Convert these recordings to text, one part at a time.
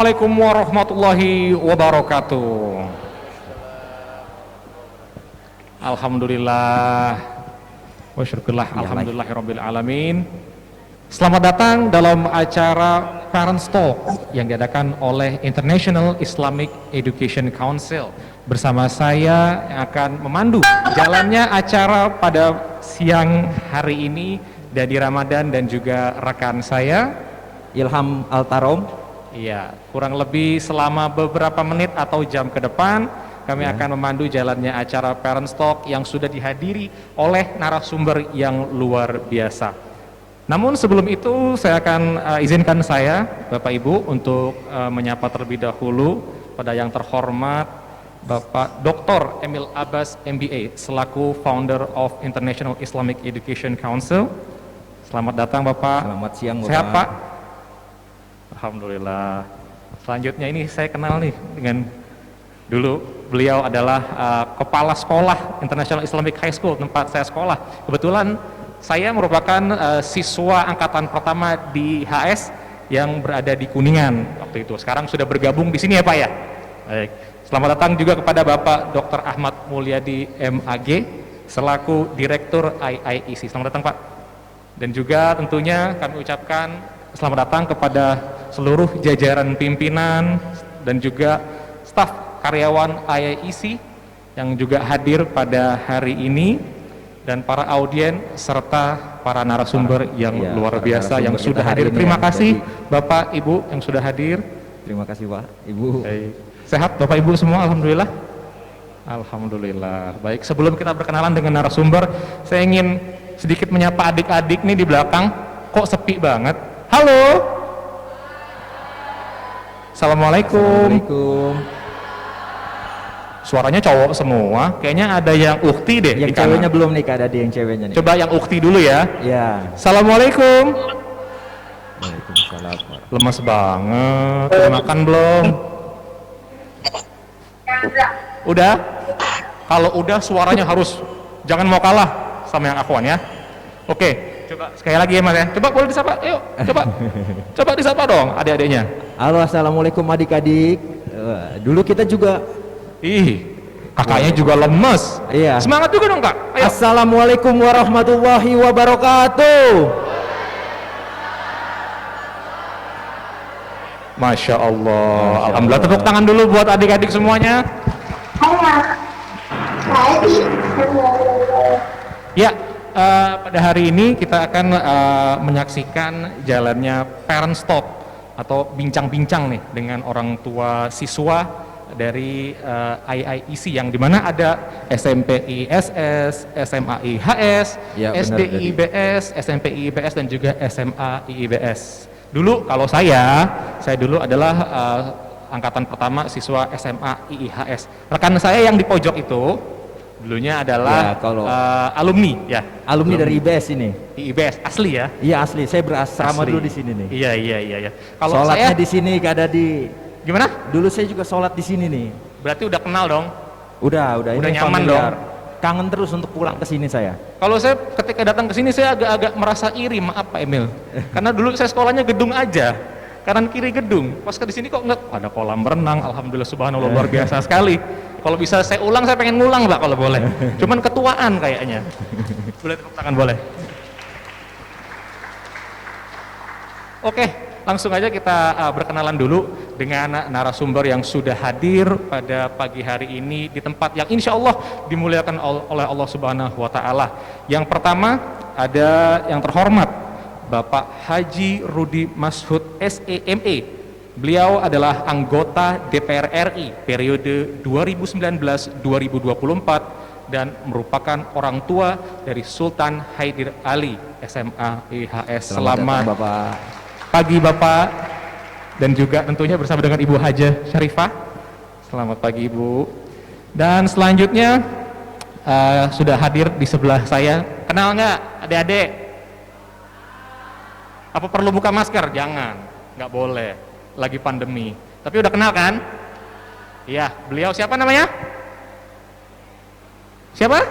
Assalamualaikum warahmatullahi wabarakatuh. Alhamdulillah. Wa syukurlah alhamdulillahirabbil alamin. Selamat datang dalam acara Parents Talk yang diadakan oleh International Islamic Education Council. Bersama saya yang akan memandu jalannya acara pada siang hari ini, Dadi Ramadan dan juga rekan saya Ilham Altarom. Iya, kurang lebih selama beberapa menit atau jam ke depan kami akan memandu jalannya acara Parents Talk yang sudah dihadiri oleh narasumber yang luar biasa. Namun sebelum itu saya akan izinkan saya Bapak Ibu untuk menyapa terlebih dahulu pada yang terhormat Bapak Dr. Emil Abbas MBA selaku founder of International Islamic Education Council. Selamat datang Bapak. Selamat siang Bapak. Sehat Pak? Alhamdulillah. Selanjutnya ini saya kenal nih dengan dulu beliau adalah kepala sekolah International Islamic High School tempat saya sekolah. Kebetulan saya merupakan siswa angkatan pertama di HS yang berada di Kuningan waktu itu. Sekarang sudah bergabung di sini ya Pak ya. Baik. Selamat datang juga kepada Bapak Dr. Ahmad Mulyadi MAG selaku Direktur IIEC. Selamat datang Pak. Dan juga tentunya kami ucapkan selamat datang kepada seluruh jajaran pimpinan dan juga staf karyawan IIEC yang juga hadir pada hari ini dan para audien serta para narasumber yang luar biasa yang sudah hadir. Terima kasih Bapak Ibu yang sudah hadir. Terima kasih Pak, Ibu. Baik. Sehat Bapak Ibu semua, alhamdulillah. Alhamdulillah. Baik, sebelum kita berkenalan dengan narasumber, saya ingin sedikit menyapa adik-adik nih di belakang. Kok sepi banget? Halo. Assalamualaikum. Assalamualaikum. Suaranya cowok semua. Kayaknya ada yang ukti deh. Yang ceweknya belum nih Kak, ada yang ceweknya nih. Coba yang ukti dulu ya. Ya. Assalamualaikum. Waalaikumsalam Pak. Lemes banget. Udah makan belum? Udah? Kalau udah suaranya harus jangan mau kalah sama yang akuan ya. Oke. Coba sekali lagi ya Mas ya. Coba boleh disapa. Yuk, coba. Coba disapa dong adik-adiknya. Halo, assalamualaikum adik-adik. Dulu kita juga. Ih, kakaknya juga lemes. Iya. Semangat juga dong Kak. Ayo. Assalamualaikum warahmatullahi wabarakatuh. Masya Allah. Alhamdulillah, tepuk tangan dulu buat adik-adik semuanya. Ya, pada hari ini kita akan menyaksikan jalannya Parents Talk atau bincang-bincang nih dengan orang tua siswa dari IIEC yang dimana ada SMP ISS, SMA IHS, Ya, SD IBS, SMP IBS dan juga SMA IIBS. Dulu kalau saya dulu adalah angkatan pertama siswa SMA IIHS. Rekan saya yang di pojok itu dulunya adalah Ya, kalau alumni ya. alumni dari IBS ini. IIBS asli ya. Iya asli, saya berasrama Asli. dulu di sini nih. Iya. Kalau Sholatnya saya di sini Kak Dadi. gimana? Dulu saya juga sholat di sini nih. Berarti udah kenal dong. Udah Udah ini nyaman familiar. dong. Kangen terus untuk pulang ke sini saya. Kalau saya ketika datang ke sini saya agak-agak merasa iri, maaf Pak Emil. Karena dulu saya sekolahnya gedung aja. Kanan kiri gedung. Pas ke di sini kok enggak ada kolam renang. Alhamdulillah subhanallah luar biasa sekali. Kalau bisa saya ulang, saya pengen ngulang Pak kalau boleh. Cuman ketuaan kayaknya. Boleh tepuk tangan boleh. Oke, langsung aja kita berkenalan dulu dengan narasumber yang sudah hadir pada pagi hari ini di tempat yang insya Allah dimuliakan oleh Allah Subhanahu Wa Taala. Yang pertama ada yang terhormat Bapak Haji Rudi Mashud SEME. Beliau adalah anggota DPR RI periode 2019-2024 dan merupakan orang tua dari Sultan Haidir Ali SMA IHS. Selamat Bapak. pagi Bapak dan juga tentunya bersama dengan Ibu Hajah Syarifah. Selamat pagi Ibu. Dan selanjutnya sudah hadir di sebelah saya. Kenal nggak adik-adik? Apa perlu buka masker? Jangan, nggak boleh. Lagi pandemi. Tapi udah kenal kan? Iya, beliau siapa namanya? Siapa?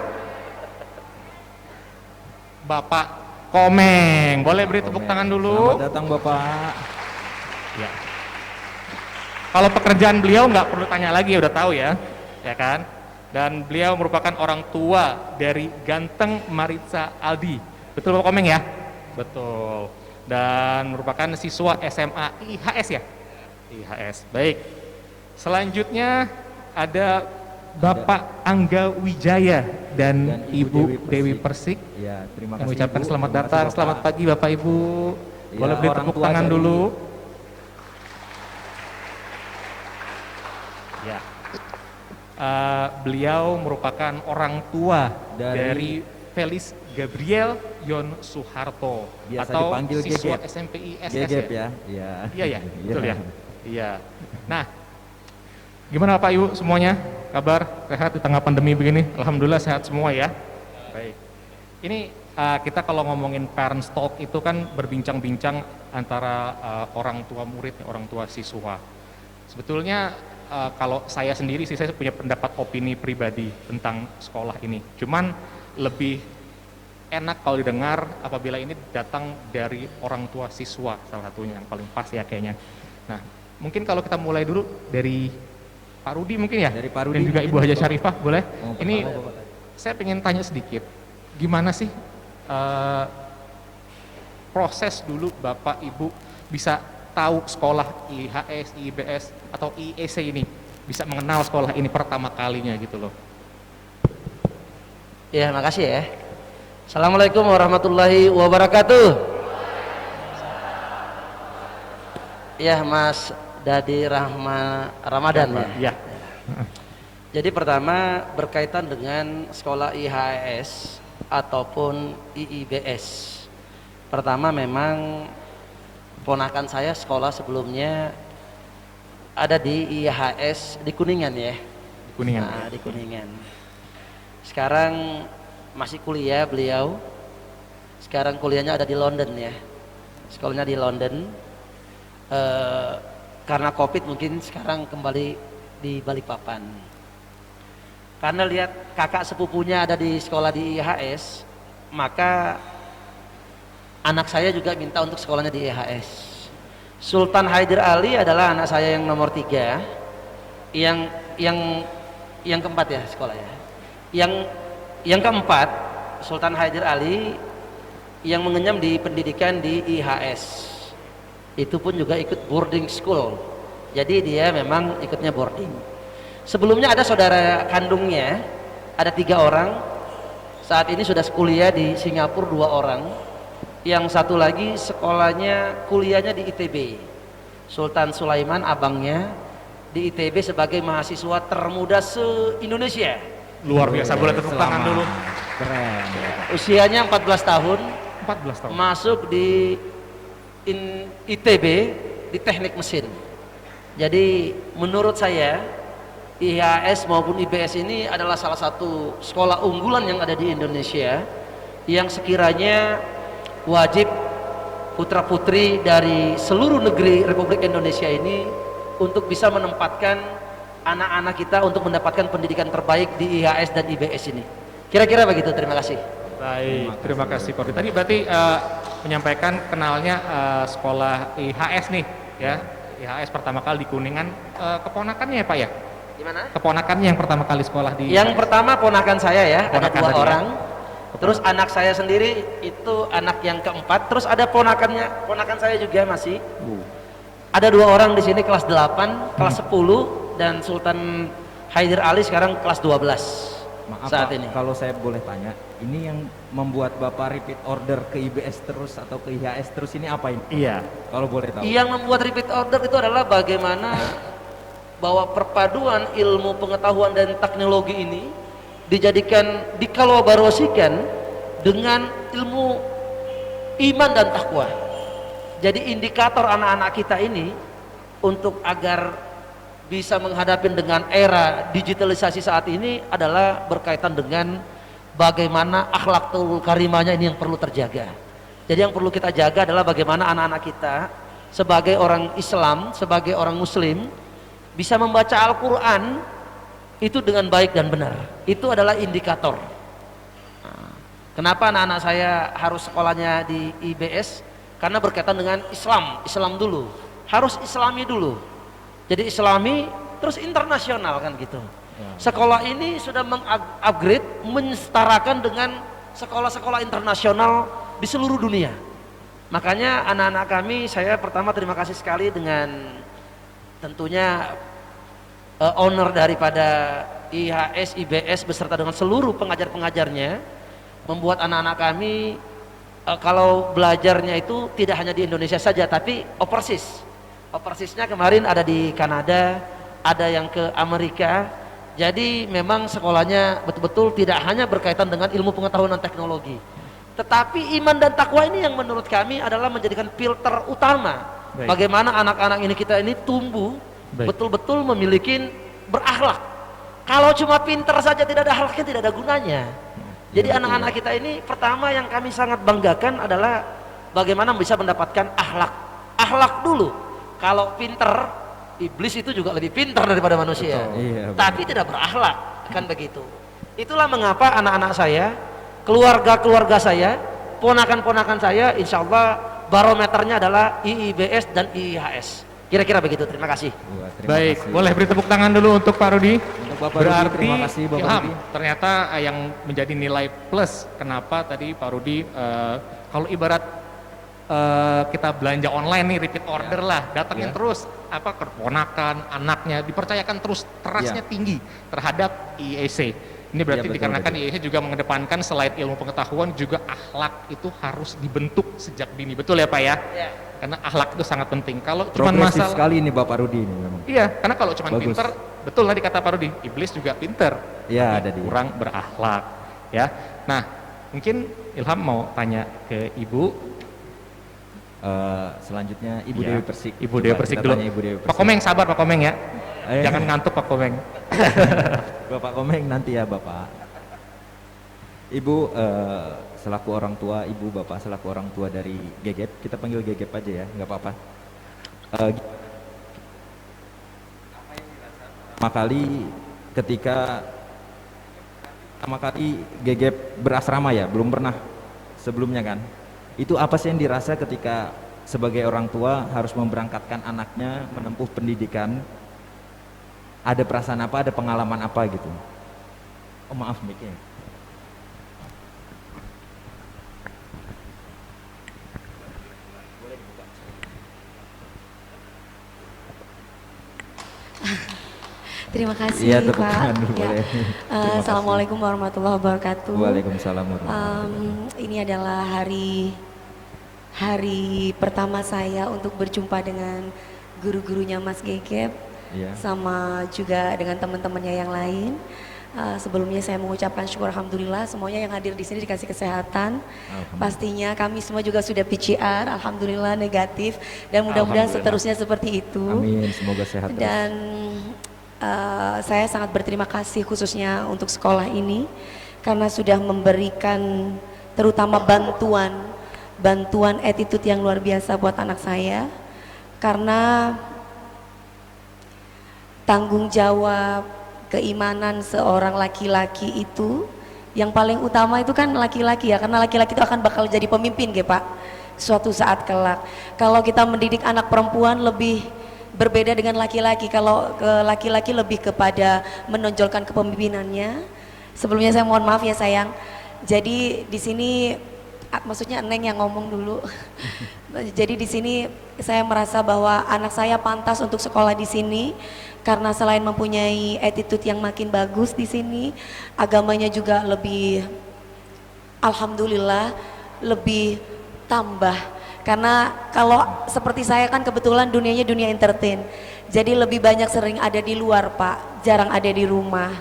Bapak Komeng. Boleh beri tepuk tangan dulu. Selamat datang Bapak. Ya. Kalau pekerjaan beliau nggak perlu tanya lagi, udah tahu ya, ya kan? Dan beliau merupakan orang tua dari Ganteng Maritza Aldi. Betul Pak Komeng ya? Betul. Dan merupakan siswa SMA IHS ya? IHS. Baik. Selanjutnya ada Bapak Angga Wijaya dan Ibu Dewi Persik. Ya, terima Kami kasih. ucapkan Ibu. selamat Terima datang, kasih, selamat Bapak. pagi Bapak Ibu. Ya, Boleh beri orang tepuk tua tangan dari- dulu. Ya. Beliau merupakan orang tua dari Felis Gabriel Yon Suharto Biasa atau dipanggil siswa Gegep. SMPI SS Gegep ya. ya. Iya. Iya ya, Iya. betul ya. Iya. Nah, gimana Pak Ibu semuanya? Kabar sehat di tengah pandemi begini? Alhamdulillah sehat semua ya. Baik. Ini kita kalau ngomongin parents talk itu kan berbincang-bincang antara orang tua murid, orang tua siswa. Sebetulnya kalau saya sendiri sih saya punya pendapat opini pribadi tentang sekolah ini. Cuman lebih enak kalau didengar apabila ini datang dari orang tua siswa salah satunya yang paling pas ya kayaknya. Nah, mungkin kalau kita mulai dulu dari Pak Rudi mungkin ya, Dari Pak Rudi dan juga mungkin, Ibu Haja Bapak. Syarifah boleh. Oh, Ini pertama, Bapak. saya pengen tanya sedikit, gimana sih proses dulu Bapak Ibu bisa tahu sekolah IHS, IBS atau IEC ini, bisa mengenal sekolah ini pertama kalinya gitu loh. Ya, makasih ya. Assalamualaikum warahmatullahi wabarakatuh. Ya, Mas Dadi Ramadan ya. Ya, Jadi pertama berkaitan dengan sekolah IHS ataupun IIBS. Pertama memang ponakan saya sekolah sebelumnya ada di IHS di Kuningan ya. Kuningan. Nah, di Kuningan. Sekarang masih kuliah beliau. Sekarang kuliahnya ada di London ya. Sekolahnya di London. Karena COVID mungkin sekarang kembali di Balikpapan. Karena lihat kakak sepupunya ada di sekolah di IHS, maka anak saya juga minta untuk sekolahnya di IHS. Sultan Haidir Ali adalah anak saya yang nomor 3, yang keempat ya sekolah ya. Yang keempat, Sultan Haidir Ali yang mengenyam di pendidikan di IHS. Itu pun juga ikut boarding school. Jadi dia memang ikutnya boarding. Sebelumnya ada saudara kandungnya, ada 3 orang. Saat ini sudah kuliah di Singapura 2 orang. Yang satu lagi sekolahnya kuliahnya di ITB. Sultan Sulaiman abangnya di ITB sebagai mahasiswa termuda se-Indonesia. Luar biasa, boleh tepuk tangan dulu. Keren. Usianya 14 tahun, 14 tahun. masuk di ITB di teknik mesin. Jadi menurut saya IHS maupun IBS ini adalah salah satu sekolah unggulan yang ada di Indonesia yang sekiranya wajib putra putri dari seluruh negeri Republik Indonesia ini untuk bisa menempatkan anak-anak kita untuk mendapatkan pendidikan terbaik di IHS dan IBS ini. Kira-kira begitu, terima kasih. Baik, terima kasih Pak Rudi. Tadi berarti menyampaikan kenalnya sekolah IHS nih ya. IHS pertama kali di Kuningan, keponakannya ya Pak ya? Gimana? Keponakannya yang pertama kali sekolah di Yang pertama ponakan saya ya, ada Ponakan 2 tadi ya? orang. Terus anak saya sendiri itu anak yang keempat. Terus ada ponakan saya juga masih. Ada 2 orang di sini kelas 8, kelas 10 dan Sultan Haidir Ali sekarang kelas 12. Maaf saat Pak, ini. kalau saya boleh tanya, ini yang membuat Bapak repeat order ke IBS terus atau ke IHS terus ini apa ini? Iya. Kalau boleh tahu. Yang membuat repeat order itu adalah bagaimana bahwa perpaduan ilmu pengetahuan dan teknologi ini dijadikan dikolaborasikan dengan ilmu iman dan takwa. Jadi indikator anak-anak kita ini untuk agar bisa menghadapi dengan era digitalisasi saat ini adalah berkaitan dengan bagaimana akhlakul karimahnya ini yang perlu terjaga. Jadi yang perlu kita jaga adalah bagaimana anak-anak kita sebagai orang Islam, sebagai orang Muslim bisa membaca Al-Quran itu dengan baik dan benar. Itu adalah indikator. Nah, kenapa anak-anak saya harus sekolahnya di IBS? Karena berkaitan dengan Islam, Islam dulu. Harus Islami dulu. Jadi Islami terus internasional kan gitu. Sekolah ini sudah mengupgrade, mensetarakan dengan sekolah-sekolah internasional di seluruh dunia. Makanya anak-anak kami, saya pertama terima kasih sekali dengan tentunya owner daripada IHS, IBS beserta dengan seluruh pengajar-pengajarnya, membuat anak-anak kami kalau belajarnya itu tidak hanya di Indonesia saja, tapi overseas. Overseasnya kemarin ada di Kanada, ada yang ke Amerika. Jadi memang sekolahnya betul-betul tidak hanya berkaitan dengan ilmu pengetahuan dan teknologi, tetapi iman dan takwa ini yang menurut kami adalah menjadikan filter utama. Baik. Bagaimana anak-anak ini kita ini tumbuh betul-betul memiliki berakhlak. Kalau cuma pinter saja tidak ada akhlaknya, tidak ada gunanya. Jadi anak-anak kita ini pertama yang kami sangat banggakan adalah bagaimana bisa mendapatkan akhlak. Akhlak dulu. Kalau pinter, iblis itu juga lebih pinter daripada manusia. Iya, tapi tidak berakhlak, kan begitu. Itulah mengapa anak-anak saya, keluarga-keluarga saya, ponakan-ponakan saya, insya Allah barometernya adalah IIBS dan IIHS. Kira-kira begitu. Terima kasih. Terima Baik, kasih. boleh beri tepuk tangan dulu untuk Pak Rudi. Untuk Bapak Berarti Rudi, terima kasih Bapak Ilham, Rudi. ternyata yang menjadi nilai plus kenapa tadi Pak Rudi kalau ibarat kita belanja online nih repeat order lah, datangin terus apa keponakan, anaknya dipercayakan terus trustnya tinggi terhadap IEC. Ini berarti Betul, dikarenakan betul. IEC juga mengedepankan selain ilmu pengetahuan juga akhlak itu harus dibentuk sejak dini. Betul ya Pak ya? Karena akhlak itu sangat penting. Kalau cuma Progresif masalah sekali ini Bapak Rudi ini memang. iya, karena kalau cuma Bagus. pinter, betul tadi kata Pak Rudi, iblis juga pinter, Ya, tapi ada dia. kurang berakhlak, ya. Nah, mungkin Ilham mau tanya ke Ibu. Selanjutnya Ibu Ya, Dewi Persik. Ibu Coba Dewi Persik kita dulu. tanya Ibu Dewi Pak Persik. Komeng, sabar Pak Komeng ya. Eh. Jangan ngantuk Pak Komeng. Bapak Komeng nanti ya Bapak. Ibu selaku orang tua, Ibu Bapak selaku orang tua dari Gegep, kita panggil Gegep aja ya, nggak apa-apa. Pertama kali ketika pertama kali Gegep berasrama ya, belum pernah sebelumnya kan. Itu apa sih yang dirasa ketika sebagai orang tua harus memberangkatkan anaknya menempuh pendidikan? Ada perasaan apa, ada pengalaman apa gitu? Oh maaf mic-nya. Terima kasih Iya, tepuk Pak. tangan dulu, Ya. boleh. Terima kasih. Assalamualaikum warahmatullahi wabarakatuh. Waalaikumsalam warahmatullahi Ini adalah hari pertama saya untuk berjumpa dengan guru-gurunya Mas Gegep, Iya. sama juga dengan teman-temannya yang lain. Sebelumnya saya mengucapkan syukur alhamdulillah semuanya yang hadir di sini dikasih kesehatan. Alhamdulillah. Pastinya kami semua juga sudah PCR, alhamdulillah negatif, dan mudah-mudahan Alhamdulillah. seterusnya seperti itu. Amin, semoga sehat terus. Dan saya sangat berterima kasih khususnya untuk sekolah ini karena sudah memberikan terutama bantuan attitude yang luar biasa buat anak saya, karena tanggung jawab keimanan seorang laki-laki itu yang paling utama itu kan laki-laki ya, karena laki-laki itu akan bakal jadi pemimpin ya Pak suatu saat kelak. Kalau kita mendidik anak perempuan lebih berbeda dengan laki-laki. Kalau ke laki-laki lebih kepada menonjolkan kepemimpinannya. Sebelumnya saya mohon maaf ya sayang. Jadi di sini maksudnya Neng yang ngomong dulu. Jadi di sini saya merasa bahwa anak saya pantas untuk sekolah di sini karena selain mempunyai attitude yang makin bagus di sini, agamanya juga lebih alhamdulillah lebih tambah. Karena kalau seperti saya kan kebetulan dunianya dunia entertain, jadi lebih banyak sering ada di luar Pak, jarang ada di rumah.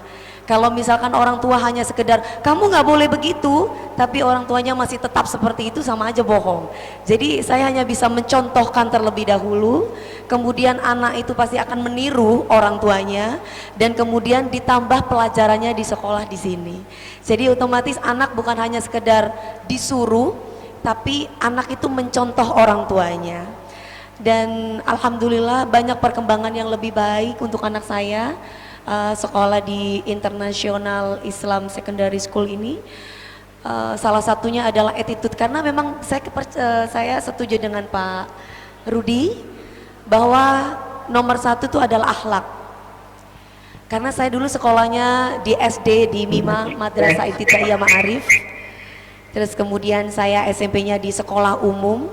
Kalau misalkan orang tua hanya sekedar kamu nggak boleh begitu, tapi orang tuanya masih tetap seperti itu, sama aja bohong. Jadi saya hanya bisa mencontohkan terlebih dahulu, kemudian anak itu pasti akan meniru orang tuanya, dan kemudian ditambah pelajarannya di sekolah di sini. Jadi otomatis anak bukan hanya sekedar disuruh, tapi anak itu mencontoh orang tuanya. Dan alhamdulillah banyak perkembangan yang lebih baik untuk anak saya. Sekolah di International Islam Secondary School ini salah satunya adalah attitude, karena memang saya setuju dengan Pak Rudi bahwa nomor satu itu adalah akhlak. Karena saya dulu sekolahnya di SD di Mima Madrasah Ibtidaiyah Ma'arif. Terus kemudian saya SMP-nya di sekolah umum,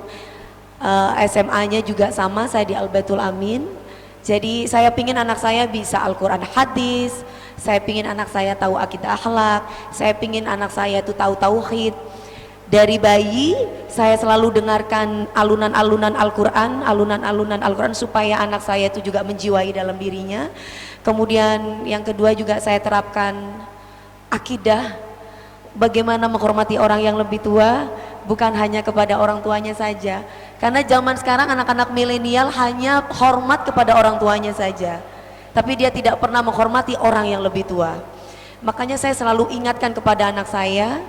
SMA-nya juga sama, saya di Al-Baitul Amin. Jadi saya pingin anak saya bisa Al-Quran hadis, saya pingin anak saya tahu akidah akhlak, saya pingin anak saya itu tahu tauhid. Dari bayi saya selalu dengarkan alunan-alunan Al-Quran supaya anak saya itu juga menjiwai dalam dirinya. Kemudian yang kedua juga saya terapkan akidah, bagaimana menghormati orang yang lebih tua, bukan hanya kepada orang tuanya saja. Karena zaman sekarang anak-anak milenial hanya hormat kepada orang tuanya saja, tapi dia tidak pernah menghormati orang yang lebih tua. Makanya saya selalu ingatkan kepada anak saya,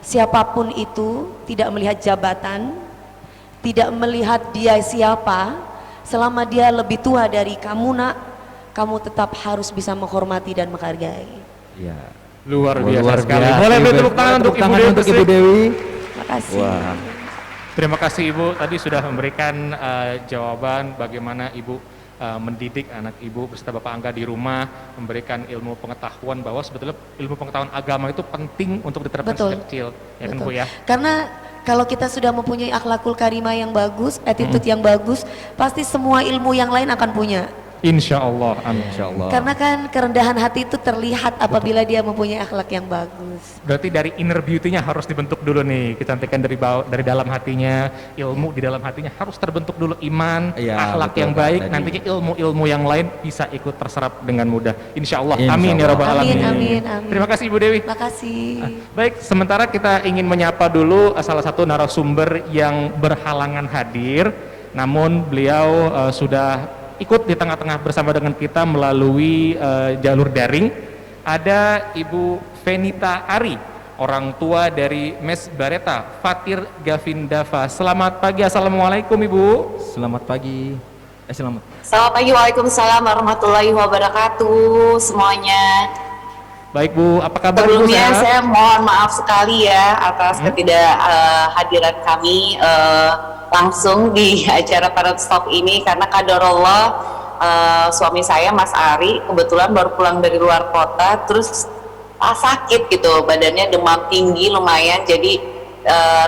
siapapun itu, tidak melihat jabatan, tidak melihat dia siapa, selama dia lebih tua dari kamu nak, kamu tetap harus bisa menghormati dan menghargai. Ya. Luar biasa Luar sekali. biasa. Boleh beri tepuk tangan untuk Ibu Dewi. Terima kasih. Wah. Terima kasih Ibu, tadi sudah memberikan jawaban bagaimana Ibu mendidik anak Ibu beserta Bapak Angga di rumah, memberikan ilmu pengetahuan bahwa sebetulnya ilmu pengetahuan agama itu penting untuk diterapkan sejak kecil. Ya kan Bu ya? Karena kalau kita sudah mempunyai akhlakul karimah yang bagus, attitude yang bagus, pasti semua ilmu yang lain akan punya. Insya Allah, amin. Insya Allah. Karena kan kerendahan hati itu terlihat apabila dia mempunyai akhlak yang bagus. Berarti dari inner beauty-nya harus dibentuk dulu nih, kecantikan dari dari dalam hatinya, ilmu di dalam hatinya harus terbentuk dulu, iman, Ya, akhlak betul, yang Pak, baik, tadi. nantinya ilmu-ilmu yang lain bisa ikut terserap dengan mudah. Insya Allah, Insya amin ya Allah. Rabbal Amin, Alamin. amin, amin. Terima kasih Ibu Dewi. Makasih. Baik, sementara kita ingin menyapa dulu salah satu narasumber yang berhalangan hadir, namun beliau sudah ikut di tengah-tengah bersama dengan kita melalui jalur daring. Ada Ibu Venita Ari, orang tua dari Mes Bareta, Fatir Gavindava. Selamat pagi, Assalamualaikum Ibu. Selamat pagi. Selamat. Selamat pagi, waalaikumsalam warahmatullahi wabarakatuh semuanya. Baik Bu, apa kabar Ibu? Sebelumnya Sehat? saya mohon maaf sekali ya atas ketidakhadiran kami langsung di acara Parent Talk ini, karena qadarullah suami saya Mas Ari kebetulan baru pulang dari luar kota, terus sakit gitu, badannya demam tinggi lumayan, jadi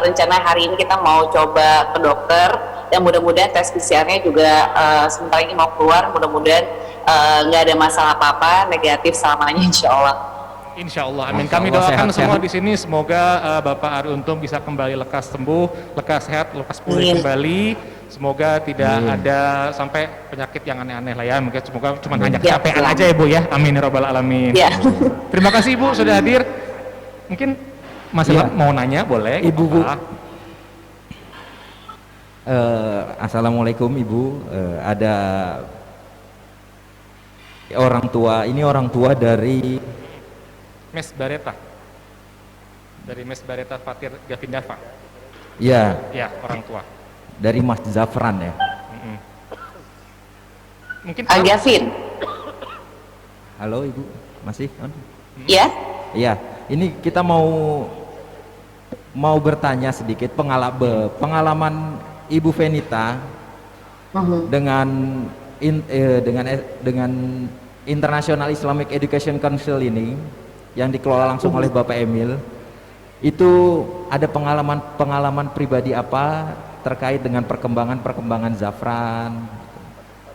rencana hari ini kita mau coba ke dokter dan mudah-mudahan tes PCR-nya juga sebentar ini mau keluar, mudah-mudahan nggak ada masalah apa-apa, negatif selamanya insya Allah. Insya Allah, amin. Masya Kami Allah, doakan sehat, semua sehat. di sini semoga Bapak Ari Untung bisa kembali lekas sembuh, lekas sehat, lekas pulih Amin. kembali. Semoga tidak Amin. ada sampai penyakit yang aneh-aneh lah ya. Mungkin semoga cuma hanya Ya, kecapean betul. aja ya Bu ya. Amin ya Rabbal Alamin. Ya. Terima kasih Ibu sudah hadir. Mungkin Mas Iya. Ilham mau nanya boleh? Ibu, Bu. Apa? Assalamualaikum Ibu. Ada orang tua. Ini orang tua dari Mes Bareta. Dari Mes Bareta Fatir Gavindava. ya Ya, orang tua. dari Mas Zafran ya. Mm-mm. Mungkin Gavin, Halo Ibu, masih on? ya? Iya, ini kita mau bertanya sedikit pengalaman Ibu Venita dengan dengan International Islamic Education Council ini yang dikelola langsung oleh Bapak Emil. Itu ada pengalaman pribadi apa terkait dengan perkembangan Zafran,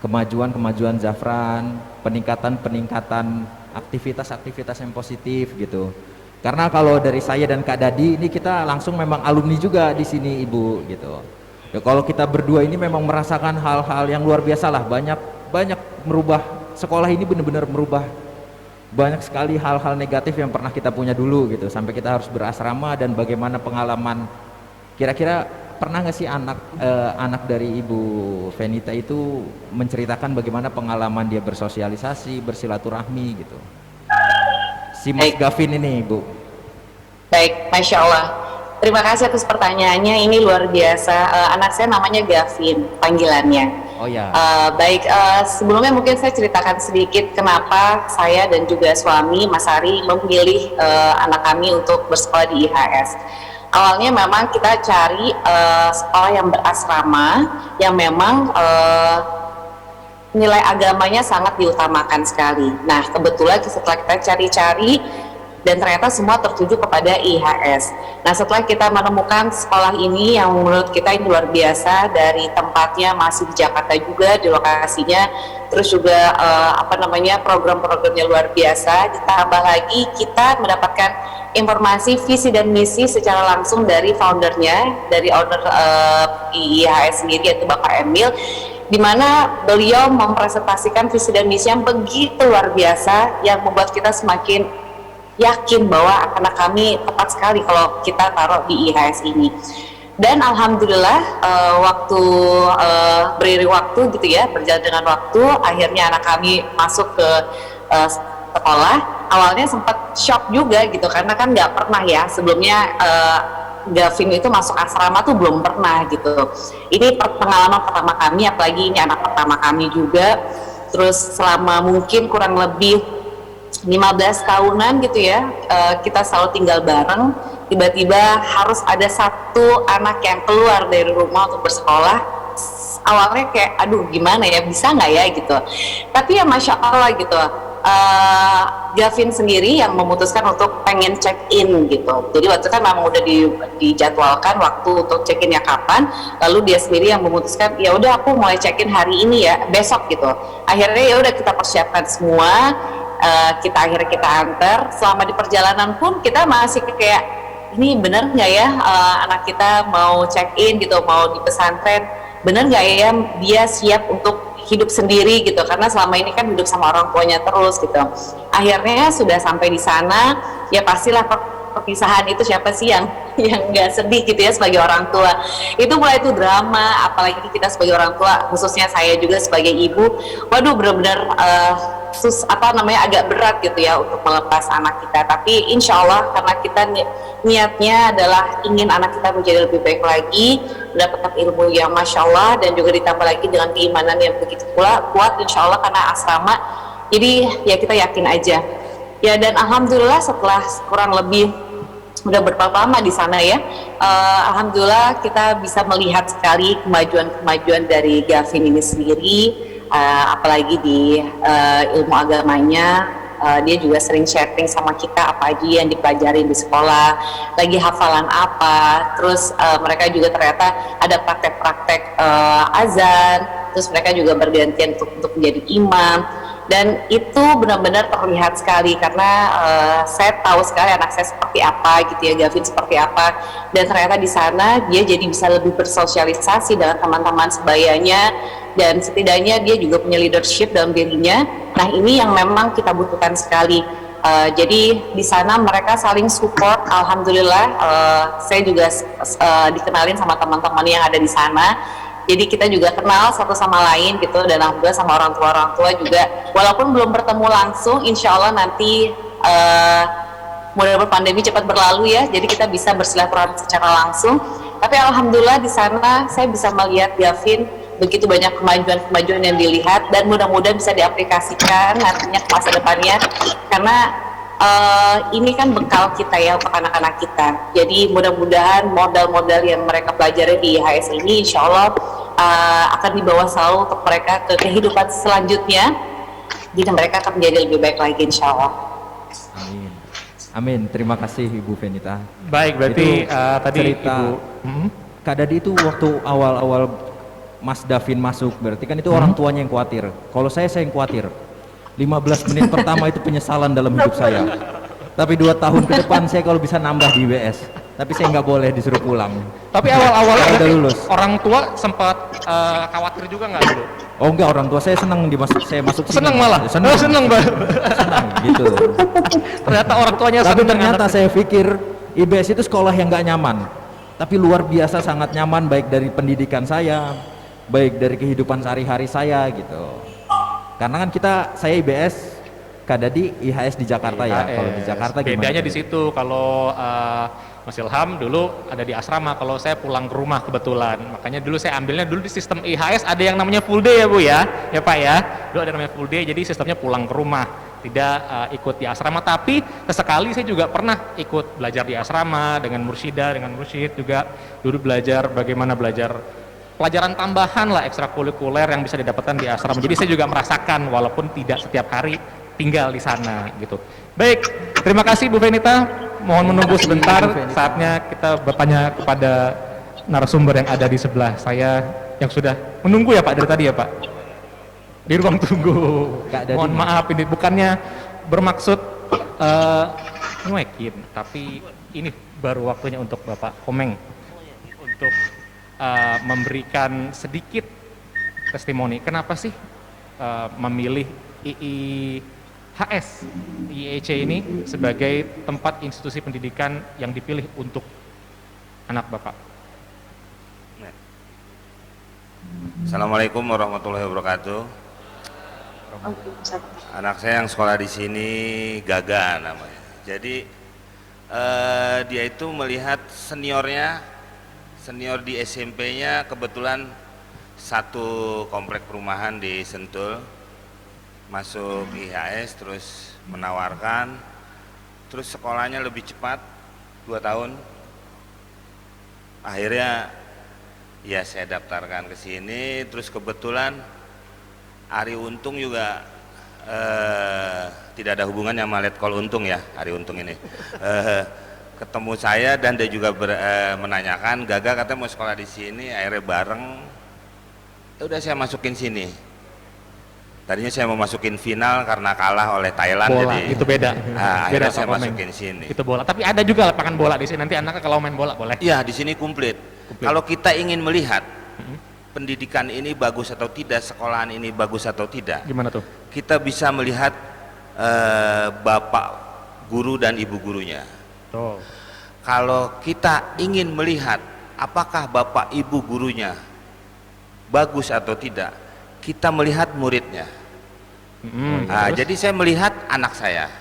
kemajuan Zafran, peningkatan aktivitas yang positif gitu. Karena kalau dari saya dan Kak Dadi ini kita langsung memang alumni juga di sini Ibu gitu. Ya, kalau kita berdua ini memang merasakan hal-hal yang luar biasa lah, banyak merubah sekolah ini, benar-benar merubah banyak sekali hal-hal negatif yang pernah kita punya dulu gitu, sampai kita harus berasrama. Dan bagaimana pengalaman, kira-kira pernah nggak sih anak dari Ibu Venita itu menceritakan bagaimana pengalaman dia bersosialisasi, bersilaturahmi gitu, si Mas Baik. Gavin ini Ibu? Baik, Masya Allah. Terima kasih atas pertanyaannya, ini luar biasa. Anak saya namanya Gavin, panggilannya. Oh ya. Baik, sebelumnya mungkin saya ceritakan sedikit kenapa saya dan juga suami Mas Ari memilih anak kami untuk bersekolah di IHS. Awalnya memang kita cari sekolah yang berasrama, yang memang nilai agamanya sangat diutamakan sekali. Nah, kebetulan setelah kita cari-cari dan ternyata semua tertuju kepada IHS. Nah, setelah kita menemukan sekolah ini yang menurut kita ini luar biasa, dari tempatnya masih di Jakarta juga di lokasinya, terus juga program-programnya luar biasa, ditambah lagi kita mendapatkan informasi visi dan misi secara langsung dari foundernya, dari owner IHS sendiri, yaitu Bapak Emil, di mana beliau mempresentasikan visi dan misi yang begitu luar biasa yang membuat kita semakin yakin bahwa anak kami tepat sekali kalau kita taruh di IHS ini. Dan alhamdulillah waktu beriring waktu gitu ya, berjalan dengan waktu, akhirnya anak kami masuk ke sekolah. Awalnya sempat shock juga gitu, karena kan nggak pernah ya sebelumnya Gavin itu masuk asrama tuh belum pernah gitu. Ini pengalaman pertama kami, apalagi ini anak pertama kami juga. Terus selama mungkin kurang lebih 15 tahunan gitu ya, kita selalu tinggal bareng. Tiba-tiba harus ada satu anak yang keluar dari rumah untuk bersekolah. Awalnya kayak, aduh gimana ya, bisa nggak ya gitu. Tapi ya Masya Allah gitu, Gavin sendiri yang memutuskan untuk pengen check in gitu. Jadi waktu itu kan memang udah dijadwalkan waktu untuk check innya kapan, lalu dia sendiri yang memutuskan, ya udah aku mulai check in hari ini ya, besok gitu. Akhirnya ya udah kita persiapkan semua, akhirnya kita antar. Selama di perjalanan pun kita masih kayak, ini bener nggak ya anak kita mau check in gitu, mau di pesantren, bener nggak ya dia siap untuk hidup sendiri gitu, karena selama ini kan hidup sama orang tuanya terus gitu. Akhirnya sudah sampai di sana, ya pastilah perpisahan itu siapa sih yang nggak sedih gitu ya sebagai orang tua. Itu mulai itu drama, apalagi kita sebagai orang tua, khususnya saya juga sebagai ibu, waduh benar-benar agak berat gitu ya untuk melepas anak kita. Tapi insya Allah karena kita niatnya adalah ingin anak kita menjadi lebih baik lagi, mendapatkan ilmu yang Masya Allah, dan juga ditambah lagi dengan keimanan yang begitu pula kuat insya Allah karena asrama. Jadi ya kita yakin aja ya. Dan alhamdulillah setelah kurang lebih udah berapa lama di sana ya, alhamdulillah kita bisa melihat sekali kemajuan dari Gavin ini sendiri. Apalagi di ilmu agamanya, dia juga sering sharing sama kita apa aja yang dipelajari di sekolah, lagi hafalan apa. Terus mereka juga ternyata ada praktek-praktek azan, terus mereka juga bergantian untuk menjadi imam. Dan itu benar-benar terlihat sekali, karena saya tahu sekali anak saya seperti apa gitu ya, Gavin seperti apa, dan ternyata di sana dia jadi bisa lebih bersosialisasi dengan teman-teman sebayanya, dan setidaknya dia juga punya leadership dalam dirinya. Nah ini yang memang kita butuhkan sekali. Jadi di sana mereka saling support, alhamdulillah. Saya juga dikenalin sama teman-teman yang ada di sana. Jadi kita juga kenal satu sama lain gitu, dan alhamdulillah sama orang tua juga, walaupun belum bertemu langsung, insya Allah nanti mudah-mudahan pandemi cepat berlalu ya, jadi kita bisa bersilaturahmi secara langsung. Tapi alhamdulillah di sana saya bisa melihat Gavin begitu banyak kemajuan yang dilihat, dan mudah-mudahan bisa diaplikasikan nantinya ke masa depannya, karena ini kan bekal kita ya untuk anak-anak kita. Jadi mudah-mudahan modal-modal yang mereka pelajari di IHS ini insya Allah akan dibawa selalu untuk mereka ke kehidupan selanjutnya, jadi mereka akan menjadi lebih baik lagi insya Allah. Amin. Amin. Terima kasih Ibu Venita. Baik, berarti tadi cerita Ibu Kak Dadi itu waktu awal-awal Mas Davin masuk, berarti kan itu orang tuanya yang khawatir. Kalau saya yang khawatir. 15 menit pertama itu penyesalan dalam hidup saya. Tapi 2 tahun ke depan saya kalau bisa nambah di IWS. Tapi saya nggak boleh disuruh pulang. Tapi awal-awalnya udah lulus. Orang tua sempat khawatir juga nggak dulu? Oh enggak, orang tua saya senang saya masuk sini. Senang malah? Senang banget. Senang gitu. Ternyata orang tuanya Tapi senang. ternyata saya pikir IBS itu sekolah yang nggak nyaman. Tapi luar biasa sangat nyaman, baik dari pendidikan saya, baik dari kehidupan sehari-hari saya gitu. Karena kan saya IBS, Kak Dadi IHS di Jakarta ya. Kalau di Jakarta gimana? Bedanya di situ. Kalau Mas Ilham dulu ada di asrama, kalau saya pulang ke rumah kebetulan. Makanya dulu saya ambilnya dulu di sistem IHS ada yang namanya full day ya Bu ya. Ya Pak ya. Dulu ada namanya full day, jadi sistemnya pulang ke rumah. Tidak ikut di asrama, tapi sesekali saya juga pernah ikut belajar di asrama dengan mursyida, dengan mursyid juga. Dulu belajar bagaimana belajar pelajaran tambahan lah ekstrakurikuler yang bisa didapatkan di asrama. Jadi saya juga merasakan walaupun tidak setiap hari tinggal di sana gitu. Baik, terima kasih Bu Venita. Mohon menunggu sebentar, saatnya kita bertanya kepada narasumber yang ada di sebelah saya yang sudah menunggu ya Pak dari tadi ya Pak. Di ruang tunggu. Mohon maaf ini bukannya bermaksud nyuekin, tapi ini baru waktunya untuk Bapak Komeng untuk memberikan sedikit testimoni. Kenapa sih memilih IIHS, IEC ini sebagai tempat institusi pendidikan yang dipilih untuk anak Bapak? Assalamualaikum warahmatullahi wabarakatuh. Anak saya yang sekolah di sini Gaga namanya. Jadi dia itu melihat senior di SMP-nya kebetulan satu komplek perumahan di Sentul, masuk IHS terus menawarkan, terus sekolahnya lebih cepat 2 tahun. Akhirnya ya saya daftarkan ke sini, terus kebetulan Ari Untung juga tidak ada hubungannya sama Letkol Untung ya, Ari Untung ini. Ketemu saya dan dia juga menanyakan, Gaga katanya mau sekolah di sini, akhirnya bareng. Udah saya masukin sini. Tadinya saya mau masukin final karena kalah oleh Thailand. Bola, jadi itu beda. Akhirnya Beda saya Komeng. masukin sini. Itu bola. Tapi ada juga lapangan bola di sini. Nanti anaknya kalau main bola boleh. Iya, di sini komplit. Kalau kita ingin melihat pendidikan ini bagus atau tidak, sekolahan ini bagus atau tidak, Gimana tuh? kita bisa melihat bapak guru dan ibu gurunya. Tuh. Kalau kita ingin melihat apakah bapak ibu gurunya bagus atau tidak, kita melihat muridnya. Nah, jadi saya melihat anak saya.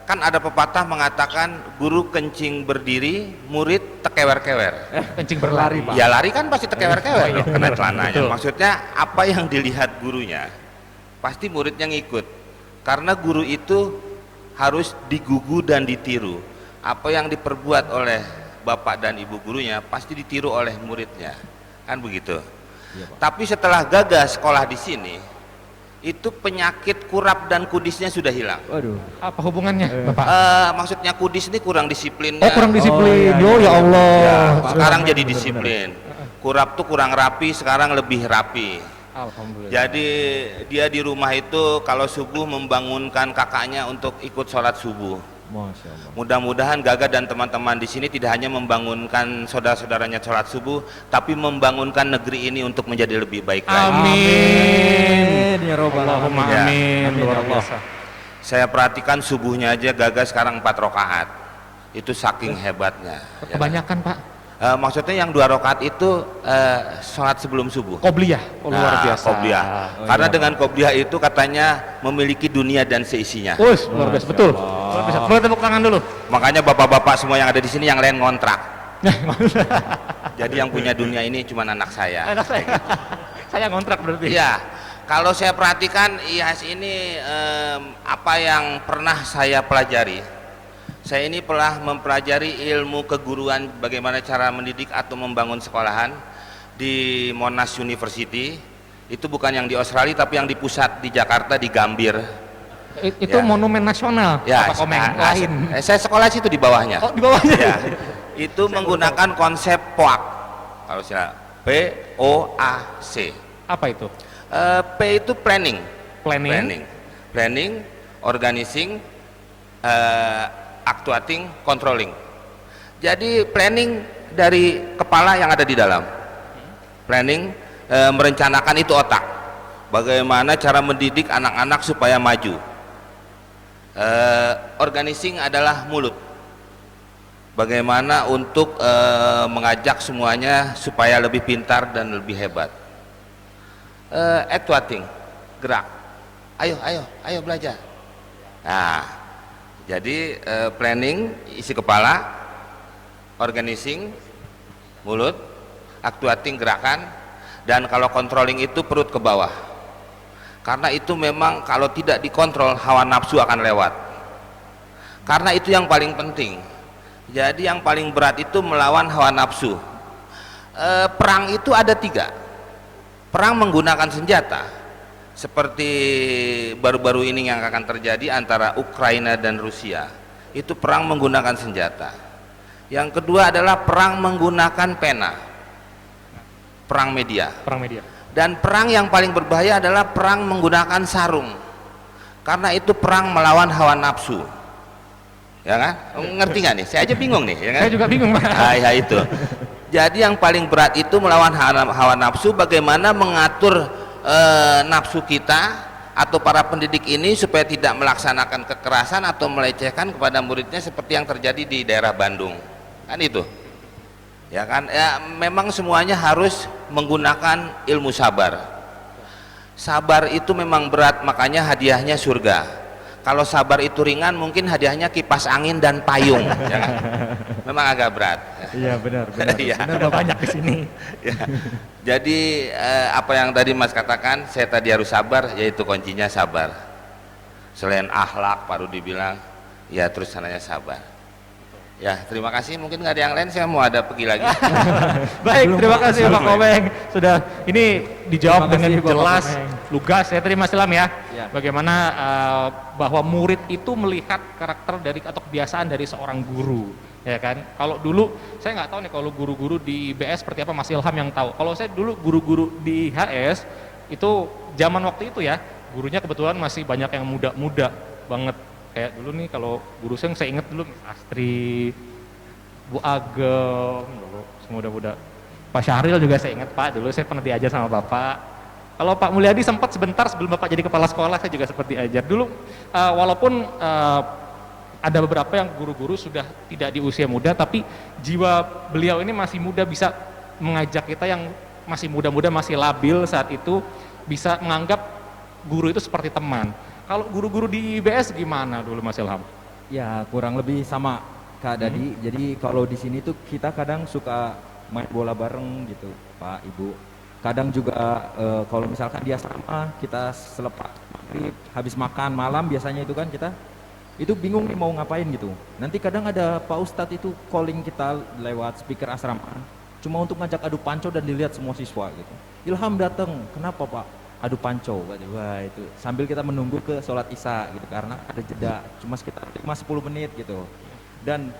Kan ada pepatah mengatakan guru kencing berdiri, murid tekewer-kewer. Kencing berlari Pak. Ya lari kan pasti tekewer-kewer dong, kena celananya. Betul. Maksudnya apa yang dilihat gurunya, pasti muridnya ngikut. Karena guru itu harus digugu dan ditiru. Apa yang diperbuat oleh bapak dan ibu gurunya pasti ditiru oleh muridnya, kan begitu. Iya, Pak. Tapi setelah gagal sekolah di sini, itu penyakit kurap dan kudisnya sudah hilang. Waduh. Apa hubungannya Bapak? Maksudnya kudis ini kurang disiplinnya. Oh kurang disiplin. iya, Oh iya. ya Allah. Ya, sekarang jadi Benar-benar. disiplin. Kurap tuh kurang rapi, sekarang lebih rapi. Alhamdulillah. Jadi dia di rumah itu kalau subuh membangunkan kakaknya untuk ikut sholat subuh. Masya Allah. Mudah-mudahan Gaga dan teman-teman di sini tidak hanya membangunkan saudara-saudaranya sholat subuh, tapi membangunkan negeri ini untuk menjadi lebih baik lagi. Amin. Ya Rabbal Allahumma alamin. Ya. amin. Amin, Luar ya Allah. biasa. Saya perhatikan subuhnya aja Gaga sekarang 4 rakaat. Itu saking hebatnya. Ya. Kebanyakan Pak. Maksudnya yang 2 rakaat itu sholat sebelum subuh. Qobliyah. Oh, luar Nah, biasa. qobliyah. Oh, Karena iya. dengan qobliyah itu katanya memiliki dunia dan seisinya. Us, luar biasa. Masya Betul. Allah. Luar biasa. Boleh tepuk tangan dulu. Makanya bapak-bapak semua yang ada di sini yang lain ngontrak. Jadi yang punya dunia ini cuma anak saya. Anak saya. Saya ngontrak berarti. Iya. Kalau saya perhatikan IHS ini apa yang pernah saya pelajari. Saya ini pernah mempelajari ilmu keguruan, bagaimana cara mendidik atau membangun sekolahan di Monash University. Itu bukan yang di Australia tapi yang di pusat di Jakarta di Gambir. Itu Ya. monumen nasional. Ya, Apa Komeng? nah, Lain. saya sekolah situ di bawahnya. Oh, di bawahnya. Ya, itu menggunakan konsep POAC. Kalau saya POAC. Apa itu? P itu planning, Planning. organizing, actuating, controlling. Jadi planning dari kepala yang ada di dalam. Planning merencanakan itu otak. Bagaimana cara mendidik anak-anak supaya maju. Organizing adalah mulut. Bagaimana untuk mengajak semuanya supaya lebih pintar dan lebih hebat. Actuating, gerak. Ayo belajar. Nah, jadi planning isi kepala, organizing mulut, actuating gerakan, dan kalau controlling itu perut ke bawah. Karena itu memang kalau tidak dikontrol hawa nafsu akan lewat. Karena itu yang paling penting. Jadi yang paling berat itu melawan hawa nafsu. perang itu ada 3. Perang menggunakan senjata, seperti baru-baru ini yang akan terjadi antara Ukraina dan Rusia. Itu perang menggunakan senjata. Yang kedua adalah perang menggunakan pena, perang media. Perang media. Dan perang yang paling berbahaya adalah perang menggunakan sarung, karena itu perang melawan hawa nafsu. Ya kan? Ngerti nggak nih? Saya aja bingung nih. Ya kan? Saya juga bingung, Pak. Ya itu. Jadi yang paling berat itu melawan hawa nafsu. Bagaimana mengatur nafsu kita atau para pendidik ini supaya tidak melaksanakan kekerasan atau melecehkan kepada muridnya seperti yang terjadi di daerah Bandung. Kan itu. Ya kan? Ya, memang semuanya harus menggunakan ilmu sabar. Sabar itu memang berat, makanya hadiahnya surga. Kalau sabar itu ringan, mungkin hadiahnya kipas angin dan payung. Ya kan? Memang agak berat. Iya benar. Iya. Benar, banyak di sini. Ya. Jadi apa yang tadi Mas katakan, saya tadi harus sabar, yaitu kuncinya sabar. Selain akhlak, Pak Rudi bilang, ya terus sananya sabar. Ya, terima kasih. Mungkin nggak ada yang lain, saya mau ada pergi lagi. Baik, terima kasih Pak Komeng. Sudah ini dijawab Terima dengan kasih, Bapak jelas, Komeng. lugas. Saya terima silam ya. Ya. Bagaimana bahwa murid itu melihat karakter dari atau kebiasaan dari seorang guru, ya kan? Kalau dulu saya nggak tahu nih kalau guru-guru di IBS seperti apa, Mas Ilham yang tahu. Kalau saya dulu guru-guru di HS itu zaman waktu itu ya, gurunya kebetulan masih banyak yang muda-muda banget. Kayak dulu nih kalau guru saya ingat dulu Miss Astri, Bu Ageng, dulu semuda-muda. Pak Syahril juga saya ingat Pak, dulu saya pernah diajar sama Bapak. Kalau Pak Mulyadi sempat sebentar sebelum Bapak jadi kepala sekolah, saya juga sempat diajar. Dulu walaupun ada beberapa yang guru-guru sudah tidak di usia muda, tapi jiwa beliau ini masih muda, bisa mengajak kita yang masih muda-muda, masih labil saat itu, bisa menganggap guru itu seperti teman. Kalau guru-guru di IBS gimana dulu Mas Ilham? Ya kurang lebih sama Kak Dadi. Jadi kalau di sini tuh kita kadang suka main bola bareng gitu Pak Ibu. Kadang juga kalau misalkan di asrama kita selepas maghrib habis makan malam biasanya itu kan kita itu bingung nih mau ngapain gitu. Nanti kadang ada Pak Ustadz itu calling kita lewat speaker asrama cuma untuk ngajak adu panco dan dilihat semua siswa gitu. Ilham datang, kenapa Pak? Adu panco, wah itu sambil kita menunggu ke sholat isya gitu karena ada jeda cuma sekitar 5-10 menit gitu. Dan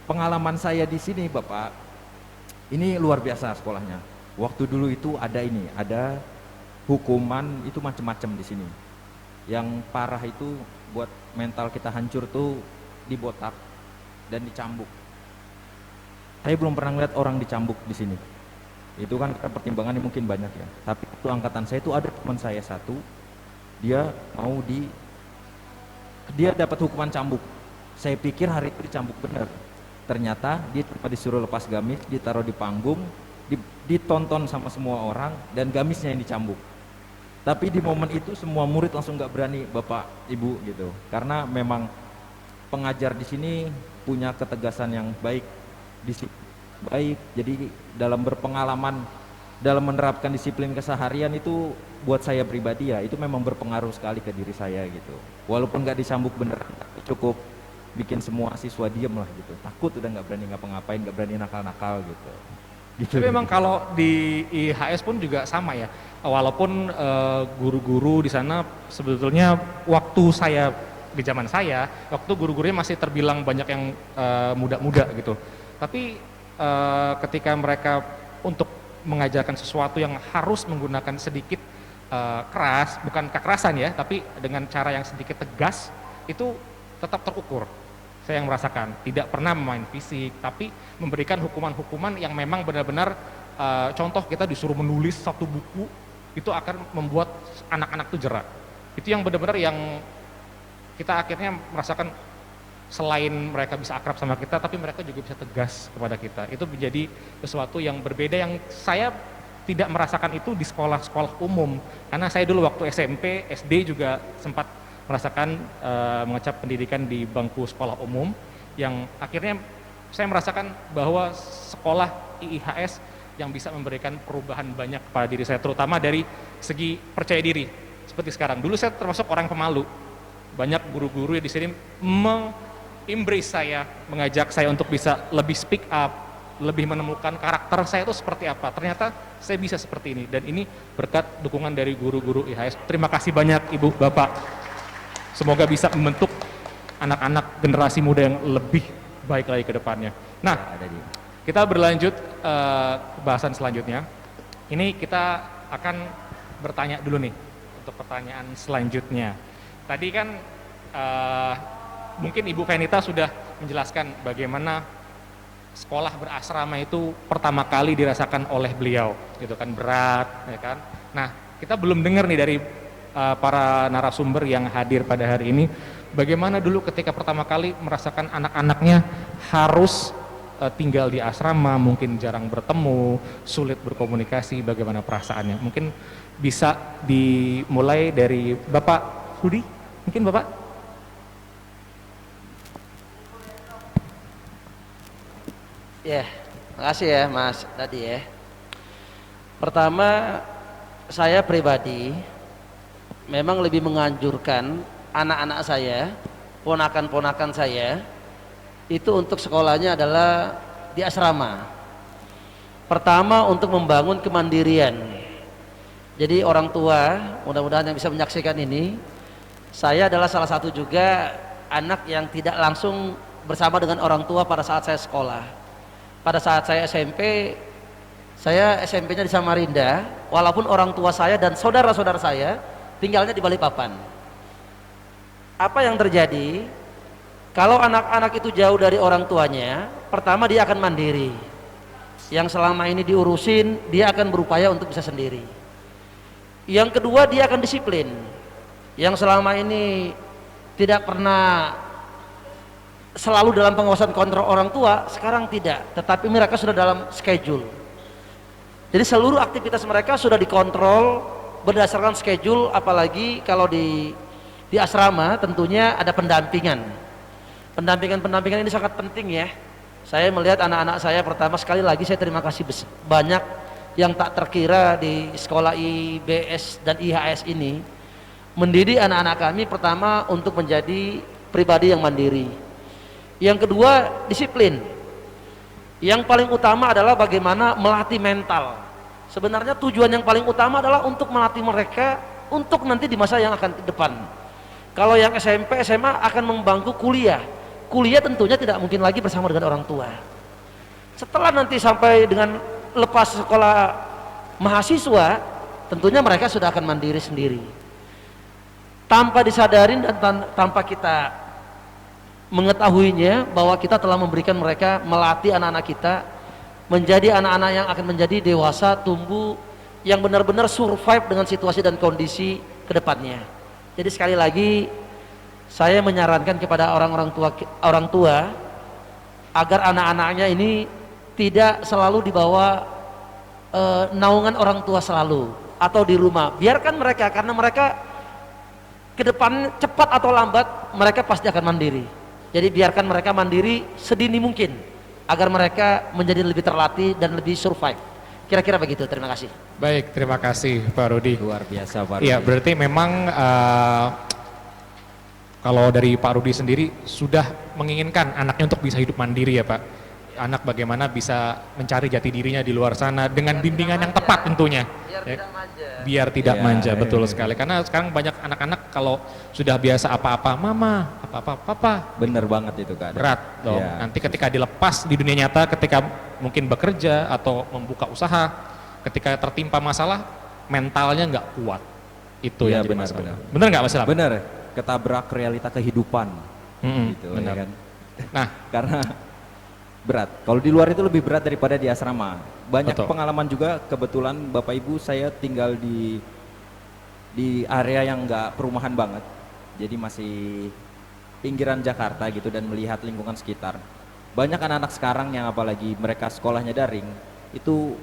pengalaman saya di sini Bapak, ini luar biasa sekolahnya. Waktu dulu itu ada hukuman itu macam-macam di sini. Yang parah itu buat mental kita hancur tuh dibotak dan dicambuk. Saya belum pernah lihat orang dicambuk di sini. Itu kan pertimbangannya mungkin banyak ya, tapi itu angkatan saya itu ada teman saya satu, dia dapat hukuman cambuk. Saya pikir hari itu dicambuk benar, ternyata dia cuma disuruh lepas gamis, ditaruh di panggung, ditonton sama semua orang dan gamisnya yang dicambuk. Tapi di momen itu semua murid langsung nggak berani Bapak Ibu gitu, karena memang pengajar di sini punya ketegasan yang baik, baik. Jadi dalam berpengalaman dalam menerapkan disiplin keseharian itu buat saya pribadi ya itu memang berpengaruh sekali ke diri saya gitu. Walaupun nggak disambuk beneran, tapi cukup bikin semua siswa diem lah gitu. Takut udah nggak berani ngapa-ngapain, nggak berani nakal-nakal gitu. Tapi memang kalau di IHS pun juga sama ya. Walaupun guru-guru di sana sebetulnya waktu saya di zaman saya, waktu guru-gurunya masih terbilang banyak yang muda-muda gitu. Tapi ketika mereka untuk mengajarkan sesuatu yang harus menggunakan sedikit keras, bukan kekerasan ya, tapi dengan cara yang sedikit tegas, itu tetap terukur. Saya yang merasakan, tidak pernah memain fisik, tapi memberikan hukuman-hukuman yang memang benar-benar contoh kita disuruh menulis satu buku, itu akan membuat anak-anak itu jerak. Itu yang benar-benar yang kita akhirnya merasakan. Selain mereka bisa akrab sama kita, tapi mereka juga bisa tegas kepada kita. Itu menjadi sesuatu yang berbeda yang saya tidak merasakan itu di sekolah-sekolah umum. Karena saya dulu waktu SMP, SD juga sempat merasakan mengecap pendidikan di bangku sekolah umum, yang akhirnya saya merasakan bahwa sekolah IIHS yang bisa memberikan perubahan banyak kepada diri saya, terutama dari segi percaya diri. Seperti sekarang, dulu saya termasuk orang pemalu. Banyak guru-guru di sini embrace saya, mengajak saya untuk bisa lebih speak up, lebih menemukan karakter saya itu seperti apa. Ternyata saya bisa seperti ini, dan ini berkat dukungan dari guru-guru IHS. Terima kasih banyak Ibu, Bapak. Semoga bisa membentuk anak-anak generasi muda yang lebih baik lagi ke depannya. Nah, kita berlanjut ke bahasan selanjutnya. Ini kita akan bertanya dulu nih untuk pertanyaan selanjutnya. Tadi kan mungkin Ibu Fenita sudah menjelaskan bagaimana sekolah berasrama itu pertama kali dirasakan oleh beliau, gitu kan, berat, ya kan. Nah, kita belum dengar nih dari para narasumber yang hadir pada hari ini, bagaimana dulu ketika pertama kali merasakan anak-anaknya harus tinggal di asrama, mungkin jarang bertemu, sulit berkomunikasi, bagaimana perasaannya. Mungkin bisa dimulai dari Bapak Hudi, mungkin Bapak? Ya, makasih ya Mas tadi ya. Pertama, saya pribadi memang lebih menganjurkan anak-anak saya, ponakan-ponakan saya, itu untuk sekolahnya adalah di asrama. Pertama, untuk membangun kemandirian. Jadi orang tua, mudah-mudahan yang bisa menyaksikan ini, saya adalah salah satu juga anak yang tidak langsung bersama dengan orang tua pada saat saya sekolah. Pada saat saya SMP, saya SMP-nya di Samarinda, walaupun orang tua saya dan saudara-saudara saya tinggalnya di Balikpapan. Apa yang terjadi? Kalau anak-anak itu jauh dari orang tuanya, pertama dia akan mandiri. Yang selama ini diurusin, dia akan berupaya untuk bisa sendiri. Yang kedua, dia akan disiplin. Yang selama ini tidak pernah selalu dalam pengawasan kontrol orang tua, sekarang tidak, tetapi mereka sudah dalam schedule. Jadi seluruh aktivitas mereka sudah dikontrol berdasarkan schedule, apalagi kalau di asrama tentunya ada pendampingan. Pendampingan ini sangat penting ya. Saya melihat anak-anak saya, pertama sekali lagi saya terima kasih banyak yang tak terkira di sekolah IBS dan IHS ini mendidik anak-anak kami, pertama untuk menjadi pribadi yang mandiri. Yang kedua, disiplin. Yang paling utama adalah bagaimana melatih mental. Sebenarnya tujuan yang paling utama adalah untuk melatih mereka untuk nanti di masa yang akan ke depan. Kalau yang SMP, SMA akan membangku kuliah. Kuliah tentunya tidak mungkin lagi bersama dengan orang tua. Setelah nanti sampai dengan lepas sekolah mahasiswa, tentunya mereka sudah akan mandiri sendiri. Tanpa disadarin dan tanpa kita mengetahuinya, bahwa kita telah memberikan mereka, melatih anak-anak kita menjadi anak-anak yang akan menjadi dewasa, tumbuh, yang benar-benar survive dengan situasi dan kondisi ke depannya. Jadi sekali lagi saya menyarankan kepada orang tua agar anak-anaknya ini tidak selalu dibawa naungan orang tua selalu atau di rumah. Biarkan mereka, karena mereka ke depan cepat atau lambat mereka pasti akan mandiri. Jadi biarkan mereka mandiri sedini mungkin agar mereka menjadi lebih terlatih dan lebih survive. Kira-kira begitu. Terima kasih. Baik, terima kasih Pak Rudi. Luar biasa Pak Rudi. Iya, berarti memang kalau dari Pak Rudi sendiri sudah menginginkan anaknya untuk bisa hidup mandiri ya Pak. Anak bagaimana bisa mencari jati dirinya di luar sana dengan bimbingan yang tepat tentunya. Biar tidak manja. Biar tidak Ya, manja, betul sekali. Karena sekarang banyak anak-anak kalau sudah biasa apa-apa mama, apa-apa papa, Bener banget itu Kak. berat dong. Ya. Nanti ketika dilepas di dunia nyata, ketika mungkin bekerja atau membuka usaha, ketika tertimpa masalah, mentalnya nggak kuat. Itu Ya, yang jadi benar, masalah. benar. Benar nggak Mas Ilham? Bener, ketabrak realita kehidupan. Gitu, benar. ya kan? Nah, Karena berat. Kalau di luar itu lebih berat daripada di asrama. Banyak Betul. pengalaman juga, kebetulan Bapak Ibu saya tinggal di area yang nggak perumahan banget. Jadi masih pinggiran Jakarta gitu, dan melihat lingkungan sekitar. Banyak anak-anak sekarang yang apalagi mereka sekolahnya daring, itu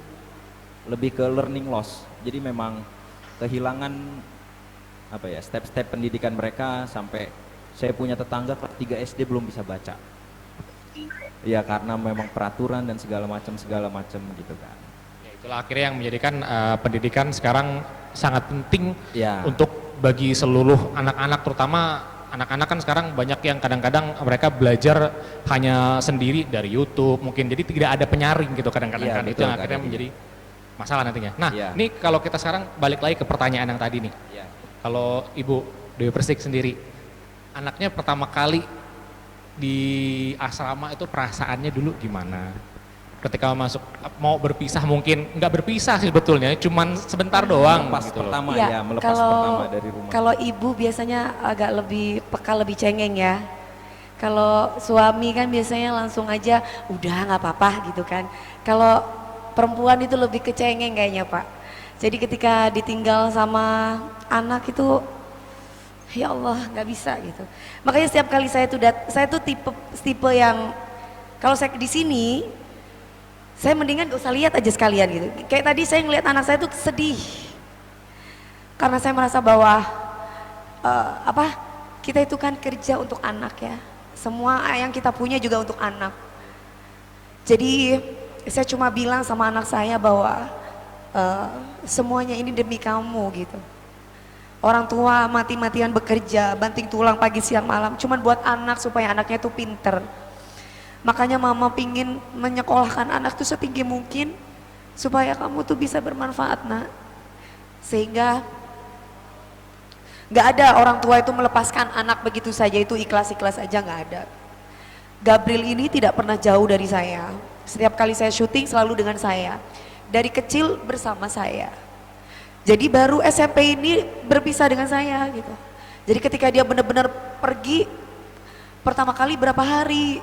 lebih ke learning loss. Jadi memang kehilangan apa ya, step-step pendidikan mereka. Sampai saya punya tetangga kelas 3 SD belum bisa baca. Ya karena memang peraturan dan segala macam gitu kan. ya itulah akhirnya yang menjadikan pendidikan sekarang sangat penting Ya. untuk bagi seluruh anak-anak, terutama anak-anak kan sekarang banyak yang kadang-kadang mereka belajar hanya sendiri dari YouTube mungkin, jadi tidak ada penyaring gitu kadang-kadang Iya, kan, itu betul, yang akhirnya Kak Dedi. menjadi masalah nantinya. Nah, Iya. ini kalau kita sekarang balik lagi ke pertanyaan yang tadi nih, Ya. kalau Ibu Dewi Persik sendiri, anaknya pertama kali di asrama itu perasaannya dulu gimana? Ketika masuk, mau berpisah mungkin, nggak berpisah sih sebetulnya, cuman sebentar doang Melepas gitu loh. pertama Iya, ya, melepas kalau pertama dari rumah. kalau ibu biasanya agak lebih peka, lebih cengeng ya. Kalau suami kan biasanya langsung aja udah nggak apa-apa gitu kan. Kalau perempuan itu lebih kecengeng kayaknya Pak. Jadi ketika ditinggal sama anak itu, ya Allah nggak bisa gitu. Makanya setiap kali saya tuh tipe yang kalau saya di sini, saya mendingan gak usah lihat aja sekalian gitu. Kayak tadi saya ngeliat anak saya tuh sedih. Karena saya merasa bahwa kita itu kan kerja untuk anak ya. Semua yang kita punya juga untuk anak. Jadi saya cuma bilang sama anak saya bahwa semuanya ini demi kamu gitu. Orang tua mati-matian bekerja, banting tulang pagi siang malam, cuman buat anak supaya anaknya tuh pinter. Makanya mama pingin menyekolahkan anak tuh setinggi mungkin supaya kamu tuh bisa bermanfaat nak. Sehingga gak ada orang tua itu melepaskan anak begitu saja, itu ikhlas-ikhlas aja, gak ada. Gabriel ini tidak pernah jauh dari saya. Setiap kali saya syuting selalu dengan saya. Dari kecil bersama saya. Jadi baru SMP ini berpisah dengan saya gitu. Jadi ketika dia benar-benar pergi, pertama kali berapa hari,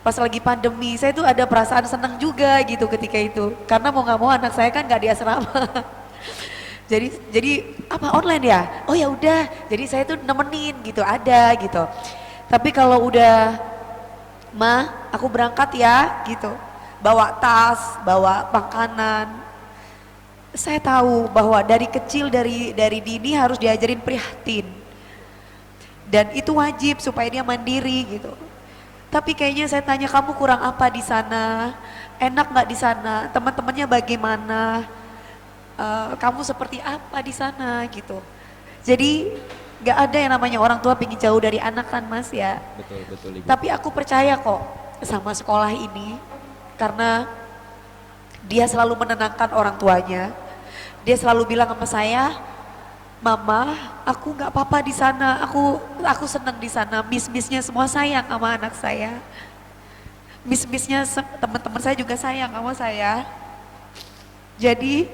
pas lagi pandemi, saya tuh ada perasaan senang juga gitu ketika itu. Karena mau nggak mau anak saya kan nggak di asrama. jadi apa online ya? Oh ya udah. Jadi saya tuh nemenin gitu, ada gitu. Tapi kalau udah, Ma, aku berangkat ya gitu. Bawa tas, bawa makanan. Saya tahu bahwa dari kecil, dari dini harus diajarin prihatin. Dan itu wajib supaya dia mandiri gitu. Tapi kayaknya saya tanya, kamu kurang apa di sana? Enak nggak di sana? Teman-temannya bagaimana? Kamu seperti apa di sana gitu? Jadi nggak ada yang namanya orang tua pingin jauh dari anak kan Mas ya. Betul, betul Ibu. Tapi aku percaya kok sama sekolah ini karena dia selalu menenangkan orang tuanya. Dia selalu bilang sama saya, Mama, aku nggak apa-apa di sana. Aku senang di sana. Miss-missnya semua sayang sama anak saya. Miss-missnya teman-teman saya juga sayang sama saya. Jadi,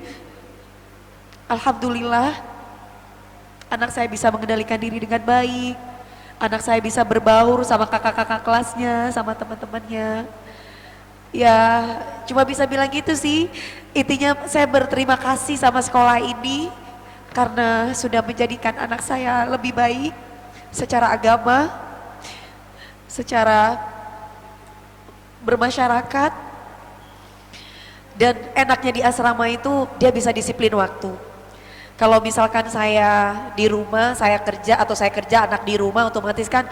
alhamdulillah, anak saya bisa mengendalikan diri dengan baik. Anak saya bisa berbaur sama kakak-kakak kelasnya, sama teman-temannya. Ya, cuma bisa bilang gitu sih. Intinya saya berterima kasih sama sekolah ini karena sudah menjadikan anak saya lebih baik secara agama, secara bermasyarakat, dan enaknya di asrama itu dia bisa disiplin waktu. Kalau misalkan saya di rumah, saya kerja atau saya kerja anak di rumah, otomatis kan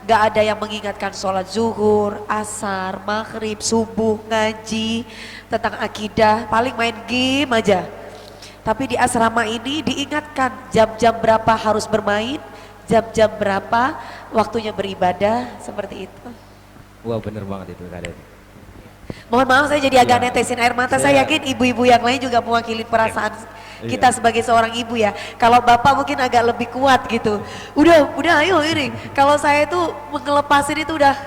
gak ada yang mengingatkan sholat zuhur, asar, maghrib, subuh, ngaji, tentang akidah, paling main game aja. Tapi di asrama ini diingatkan jam-jam berapa harus bermain, jam-jam berapa waktunya beribadah, seperti itu. Wah bener banget itu Kak Dedi. Mohon maaf saya jadi agak Iya. netesin air mata, saya yakin ibu-ibu yang lain juga mewakili perasaan kita sebagai seorang ibu ya. Kalau bapak mungkin agak lebih kuat gitu. Udah ayo ini. Kalau saya itu ngelepasin itu udah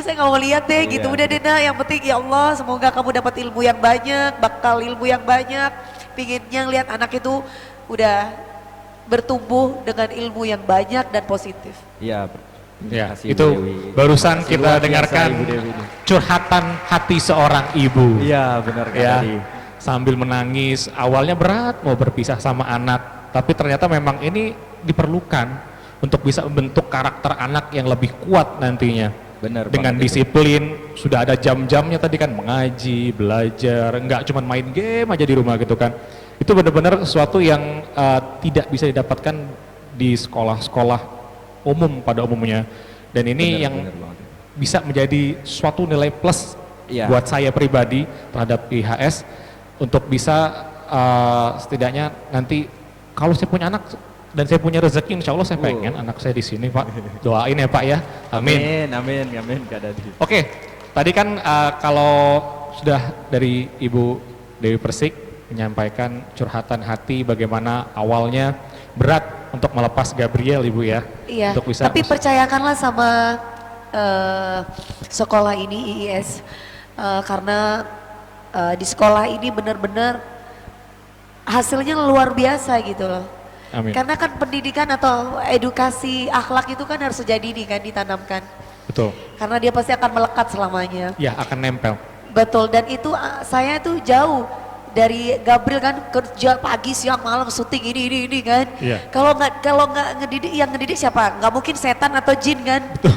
saya nggak mau lihat deh gitu. Iya. Udah deh nak, yang penting ya Allah semoga kamu dapat ilmu yang banyak, bakal ilmu yang banyak. Pinginnya lihat anak itu udah bertumbuh dengan ilmu yang banyak dan positif. Iya. Ya, Terima kasih, itu Ibu Dewi. barusan Terima kasih kita luar biasa, dengarkan Ibu Dewi ini. curhatan hati seorang ibu. Iya benar Kak Ya, Dedi. sambil menangis, awalnya berat mau berpisah sama anak, tapi ternyata memang ini diperlukan untuk bisa membentuk karakter anak yang lebih kuat nantinya. Benar Dengan banget itu. disiplin, sudah ada jam-jamnya tadi kan, mengaji, belajar, nggak cuma main game aja di rumah gitu kan. Itu benar-benar sesuatu yang tidak bisa didapatkan di sekolah-sekolah umum pada umumnya. Dan ini Benar, yang benar banget. bisa menjadi suatu nilai plus Iya. buat saya pribadi terhadap IHS untuk bisa setidaknya nanti kalau saya punya anak dan saya punya rezeki, insya Allah saya pengen anak saya di sini Pak. Doain ya Pak ya, amin. Amin Kak Dadi. Oke, tadi kan kalau sudah dari Ibu Dewi Persik menyampaikan curhatan hati bagaimana awalnya berat untuk melepas Gabriel Ibu ya. Iya, untuk bisa tapi percayakanlah sama sekolah ini IIS, karena di sekolah ini benar-benar hasilnya luar biasa gitu loh. Amin. Karena kan pendidikan atau edukasi akhlak itu kan harus sejak dini kan ditanamkan. Betul. Karena dia pasti akan melekat selamanya. Ya, akan nempel. Betul, dan itu saya tuh jauh dari Gabriel kan, kerja pagi siang malam syuting ini kan. Iya. Kalau nggak ngedidik, yang ngedidik siapa? Nggak mungkin setan atau jin kan. Betul.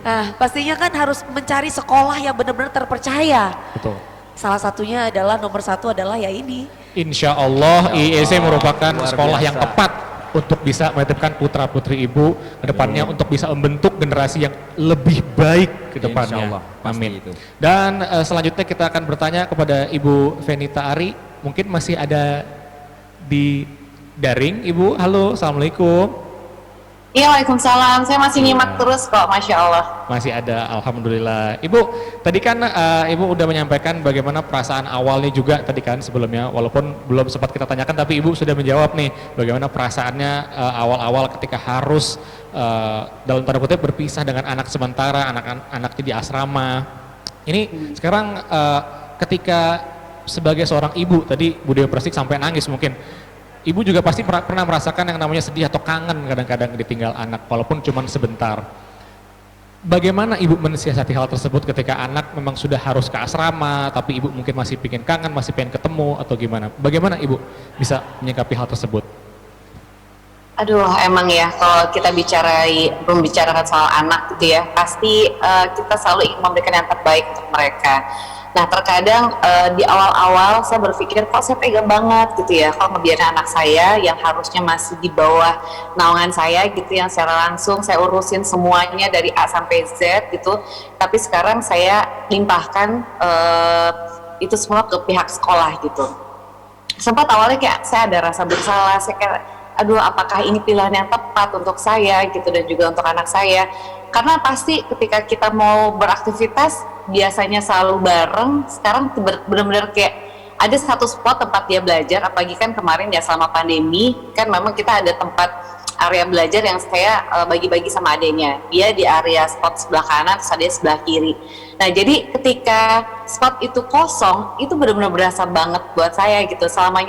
Nah, pastinya kan harus mencari sekolah yang benar-benar terpercaya. Betul. Salah satunya adalah nomor satu adalah ya ini. Insya Allah IEC merupakan luar sekolah yang biasa. tepat untuk bisa menitipkan putra-putri Ibu ke depannya untuk bisa membentuk generasi yang lebih baik ke depannya. Insya Allah, pasti Amin. itu. Dan selanjutnya kita akan bertanya kepada Ibu Venita Ari, mungkin masih ada di daring Ibu. Halo, Assalamualaikum. Iya, Waalaikumsalam. Saya masih nyimak terus kok, Masya Allah. Masih ada, Alhamdulillah. Ibu, tadi kan Ibu udah menyampaikan bagaimana perasaan awalnya juga tadi kan sebelumnya, walaupun belum sempat kita tanyakan, tapi Ibu sudah menjawab nih bagaimana perasaannya awal-awal ketika harus dalam tanda kutip berpisah dengan anak sementara, anak-anaknya di asrama. Ini sekarang ketika sebagai seorang ibu, tadi Bu Dewi Persik sampai nangis mungkin, Ibu juga pasti pernah merasakan yang namanya sedih atau kangen kadang-kadang ditinggal anak walaupun cuma sebentar. Bagaimana Ibu mensiasati hal tersebut ketika anak memang sudah harus ke asrama tapi Ibu mungkin masih pengen kangen, masih pengen ketemu atau gimana? Bagaimana Ibu bisa menyikapi hal tersebut? Aduh, emang ya kalau kita membicarakan soal anak gitu ya, pasti kita selalu ingin memberikan yang terbaik untuk mereka. Nah, terkadang di awal-awal saya berpikir kok saya tega banget gitu ya kalau ngebiarin anak saya yang harusnya masih di bawah naungan saya gitu, yang secara langsung saya urusin semuanya dari A sampai Z gitu, tapi sekarang saya limpahkan itu semua ke pihak sekolah gitu. Sempat awalnya kayak saya ada rasa bersalah, saya kayak aduh apakah ini pilihan yang tepat untuk saya gitu dan juga untuk anak saya, karena pasti ketika kita mau beraktivitas biasanya selalu bareng, sekarang benar-benar kayak ada satu spot tempat dia belajar, apalagi kan kemarin ya selama pandemi kan memang kita ada tempat area belajar yang saya bagi-bagi sama adanya, dia di area spot sebelah kanan, terus ada sebelah kiri. Nah jadi ketika spot itu kosong, itu benar-benar berasa banget buat saya gitu. Selama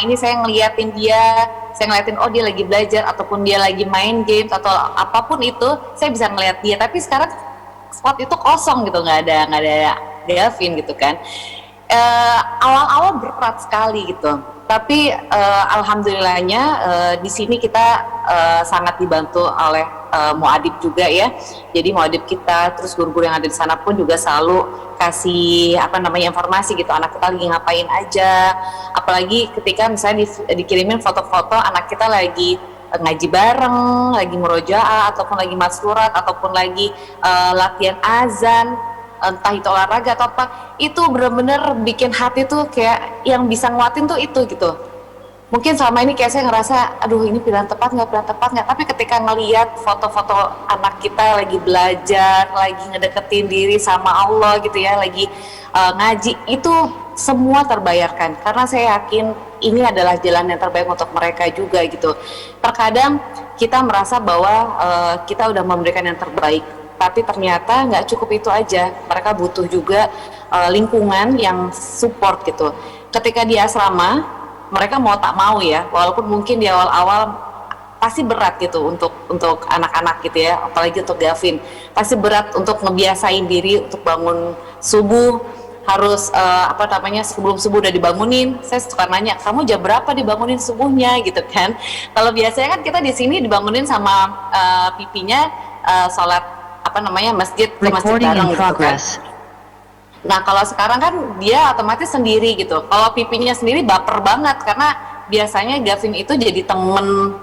ini saya ngeliatin dia, saya ngeliatin oh dia lagi belajar ataupun dia lagi main games atau apapun itu, saya bisa ngeliat dia. Tapi sekarang spot itu kosong gitu, nggak ada Gavin gitu kan. Awal-awal berat sekali gitu. Tapi alhamdulillahnya di sini kita sangat dibantu oleh muadib juga ya. Jadi muadib kita, terus guru-guru yang ada di sana pun juga selalu kasih informasi gitu, anak kita lagi ngapain aja. Apalagi ketika misalnya dikirimin foto-foto anak kita lagi ngaji bareng, lagi murojaah ataupun lagi mat surat ataupun lagi latihan azan, entah itu olahraga atau apa, itu bener-bener bikin hati tuh kayak yang bisa nguatin tuh itu gitu. Mungkin selama ini kayak saya ngerasa aduh ini pilihan tepat nggak, tapi ketika ngelihat foto-foto anak kita lagi belajar, lagi ngedeketin diri sama Allah gitu ya, lagi ngaji, itu semua terbayarkan karena saya yakin ini adalah jalan yang terbaik untuk mereka juga gitu. Terkadang kita merasa bahwa kita udah memberikan yang terbaik, tapi ternyata nggak cukup itu aja, mereka butuh juga lingkungan yang support gitu. Ketika di asrama mereka mau tak mau ya, walaupun mungkin di awal-awal pasti berat gitu untuk anak-anak gitu ya, apalagi untuk Gavin pasti berat untuk ngebiasain diri untuk bangun subuh, harus sebelum subuh udah dibangunin. Saya suka nanya, kamu jam berapa dibangunin subuhnya gitu kan. Kalau biasanya kan kita di sini dibangunin sama pipinya sholat masjid ke masjid bareng gitu kan. Nah kalau sekarang kan dia otomatis sendiri gitu. Kalau pipinya sendiri baper banget karena biasanya Gavin itu jadi temen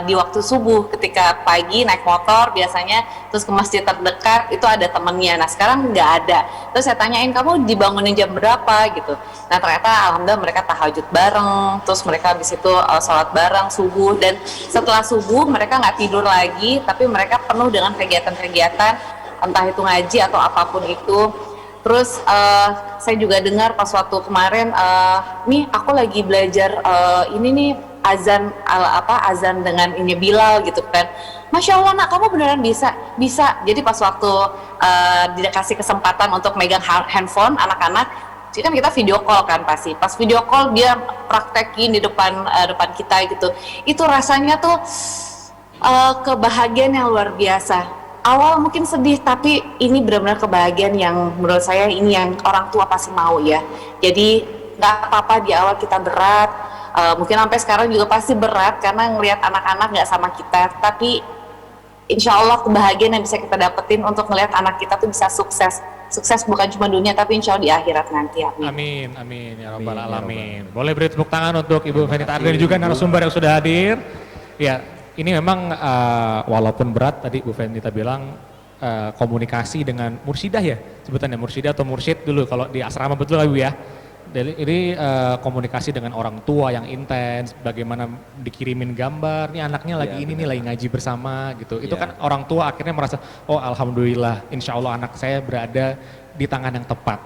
di waktu subuh, ketika pagi naik motor biasanya terus ke masjid terdekat itu ada temennya. Nah sekarang nggak ada. Terus saya tanyain, kamu dibangunin jam berapa gitu. Nah ternyata alhamdulillah mereka tahajud bareng, terus mereka habis itu sholat bareng subuh, dan setelah subuh mereka nggak tidur lagi, tapi mereka penuh dengan kegiatan-kegiatan, entah itu ngaji atau apapun itu. Terus saya juga dengar pas waktu kemarin, nih aku lagi belajar ini nih azan dengan ini Bilal gitu kan. Masya Allah nak, kamu beneran bisa. Jadi pas waktu dikasih kesempatan untuk megang handphone anak-anak, jadi kan kita video call kan pasti. Pas video call dia praktekin di depan kita gitu. Itu rasanya tuh kebahagiaan yang luar biasa. Awal mungkin sedih, tapi ini benar-benar kebahagiaan yang menurut saya ini yang orang tua pasti mau ya. Jadi nggak apa-apa di awal kita berat, mungkin sampai sekarang juga pasti berat karena ngelihat anak-anak nggak sama kita. Tapi insya Allah kebahagiaan yang bisa kita dapetin untuk ngelihat anak kita tuh bisa sukses. Sukses bukan cuma dunia tapi insya Allah di akhirat nanti. Amin, amin ya rabbal alamin. Boleh beri tepuk tangan untuk Ibu Fenita Ardeni juga narasumber yang sudah hadir. Ya. Ini memang walaupun berat tadi Bu Fenita bilang komunikasi dengan mursidah ya, sebutannya mursidah atau mursyid dulu kalau di asrama, betul lah Bu ya. Ini komunikasi dengan orang tua yang intens, bagaimana dikirimin gambar, nih anaknya lagi ini nih lagi ngaji bersama gitu. Itu kan orang tua akhirnya merasa, oh alhamdulillah insya Allah anak saya berada di tangan yang tepat,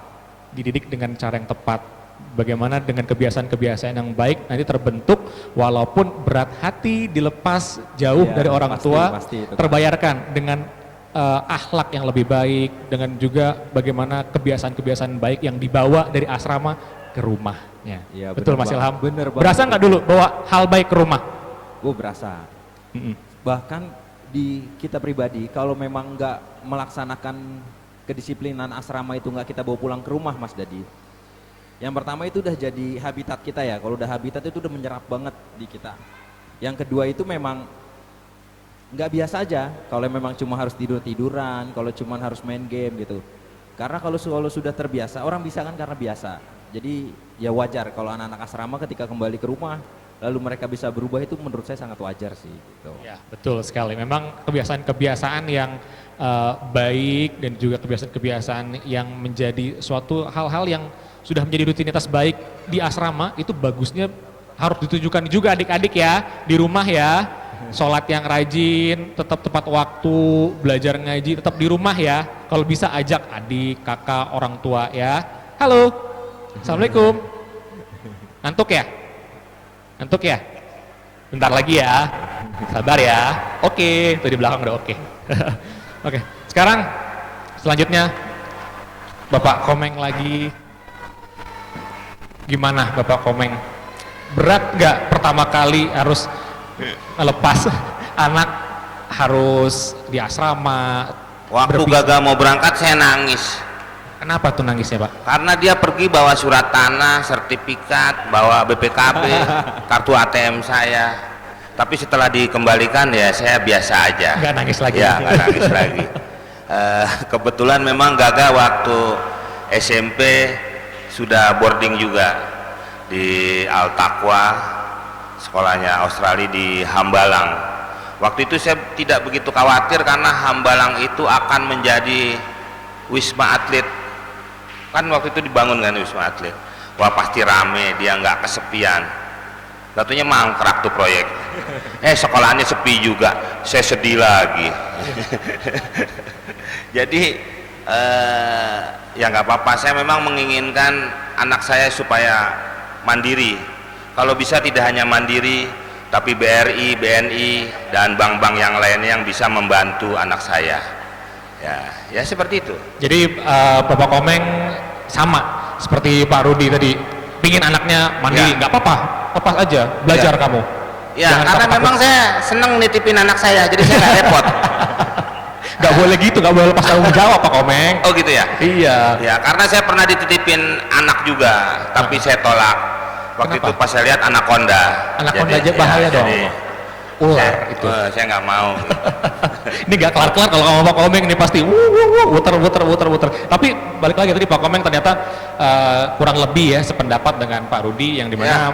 dididik dengan cara yang tepat. Bagaimana dengan kebiasaan-kebiasaan yang baik nanti terbentuk walaupun berat hati dilepas jauh dari orang tua, terbayarkan dengan akhlak yang lebih baik, dengan juga bagaimana kebiasaan-kebiasaan baik yang dibawa dari asrama ke rumahnya. Ya, betul Mas Ilham? Berasa nggak dulu bawa hal baik ke rumah? Berasa. Bahkan di kita pribadi kalau memang nggak melaksanakan kedisiplinan asrama itu nggak kita bawa pulang ke rumah Mas Dadi. Yang pertama itu udah jadi habitat kita ya, kalau udah habitat itu udah menyerap banget di kita. Yang kedua itu memang nggak biasa aja, kalau memang cuma harus tiduran, kalau cuma harus main game gitu. Karena kalau sudah terbiasa, orang bisa kan karena biasa. Jadi ya wajar kalau anak-anak asrama ketika kembali ke rumah, lalu mereka bisa berubah, itu menurut saya sangat wajar sih. Gitu. Ya betul sekali, memang kebiasaan-kebiasaan yang baik dan juga kebiasaan-kebiasaan yang menjadi suatu hal-hal yang sudah menjadi rutinitas baik di asrama itu bagusnya harus ditujukan juga adik-adik ya di rumah ya. Sholat yang rajin, tetap tepat waktu, belajar ngaji tetap di rumah ya. Kalau bisa ajak adik, kakak, orang tua ya. Halo, Assalamualaikum. Ngantuk ya? Ngantuk ya? Bentar lagi ya, sabar ya. Oke, tuh di belakang udah oke. Oke, sekarang selanjutnya Bapak Komeng lagi. Gimana Bapak Komeng? Berat nggak pertama kali harus lepas anak harus di asrama? Waktu gagal mau berangkat saya nangis. Kenapa tuh nangisnya Pak? Karena dia pergi bawa surat tanah, sertifikat, bawa BPKB, kartu ATM saya. Tapi setelah dikembalikan ya saya biasa aja. Nggak nangis lagi? Ya nggak nangis lagi. Kebetulan memang gagal waktu SMP sudah boarding juga di Al Taqwa, sekolahnya Australia di Hambalang. Waktu itu saya tidak begitu khawatir karena Hambalang itu akan menjadi wisma atlet. Kan waktu itu dibangun kan wisma atlet. Wah pasti rame, dia nggak kesepian. Katanya mangkrak tuh proyek. Sekolahnya sepi juga, saya sedih lagi. Jadi ya nggak apa-apa, saya memang menginginkan anak saya supaya mandiri. Kalau bisa tidak hanya mandiri, tapi BRI, BNI, dan bank-bank yang lainnya yang bisa membantu anak saya. Ya seperti itu. Jadi Bapak Komeng sama seperti Pak Rudi tadi, pingin anaknya mandiri, nggak apa-apa, lepas aja, belajar kamu. Ya, jangan karena memang saya seneng nitipin anak saya, jadi saya nggak repot. Gak boleh gitu, gak boleh lepas tanggung jawab Pak Komeng. Oh gitu ya? Iya. Ya karena saya pernah dititipin anak juga, tapi saya tolak. Waktu itu pas saya lihat anaconda. Anaconda aja bahaya dong. Ular itu. Saya nggak mau. Ini gak kelar-kelar kalau ngomong Pak Komeng ini pasti wuter. Tapi balik lagi tadi Pak Komeng ternyata kurang lebih ya sependapat dengan Pak Rudi yang dimana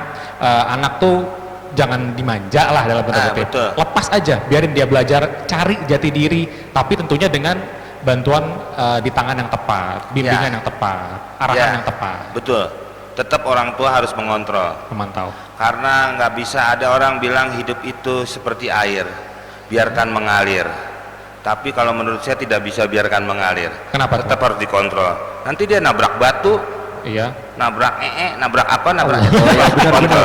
anak tuh jangan dimanja lah dalam tanda kutip. Lepas aja, biarin dia belajar, cari jati diri, tapi tentunya dengan bantuan di tangan yang tepat, bimbingan yang tepat, arahan yang tepat. Betul. Tetap orang tua harus mengontrol, Memantau. karena nggak bisa ada orang bilang hidup itu seperti air, biarkan mengalir. Tapi kalau menurut saya tidak bisa biarkan mengalir. Kenapa? Tetap harus dikontrol. Nanti dia nabrak batu, Iya. nabrak nabrak apa, nabrak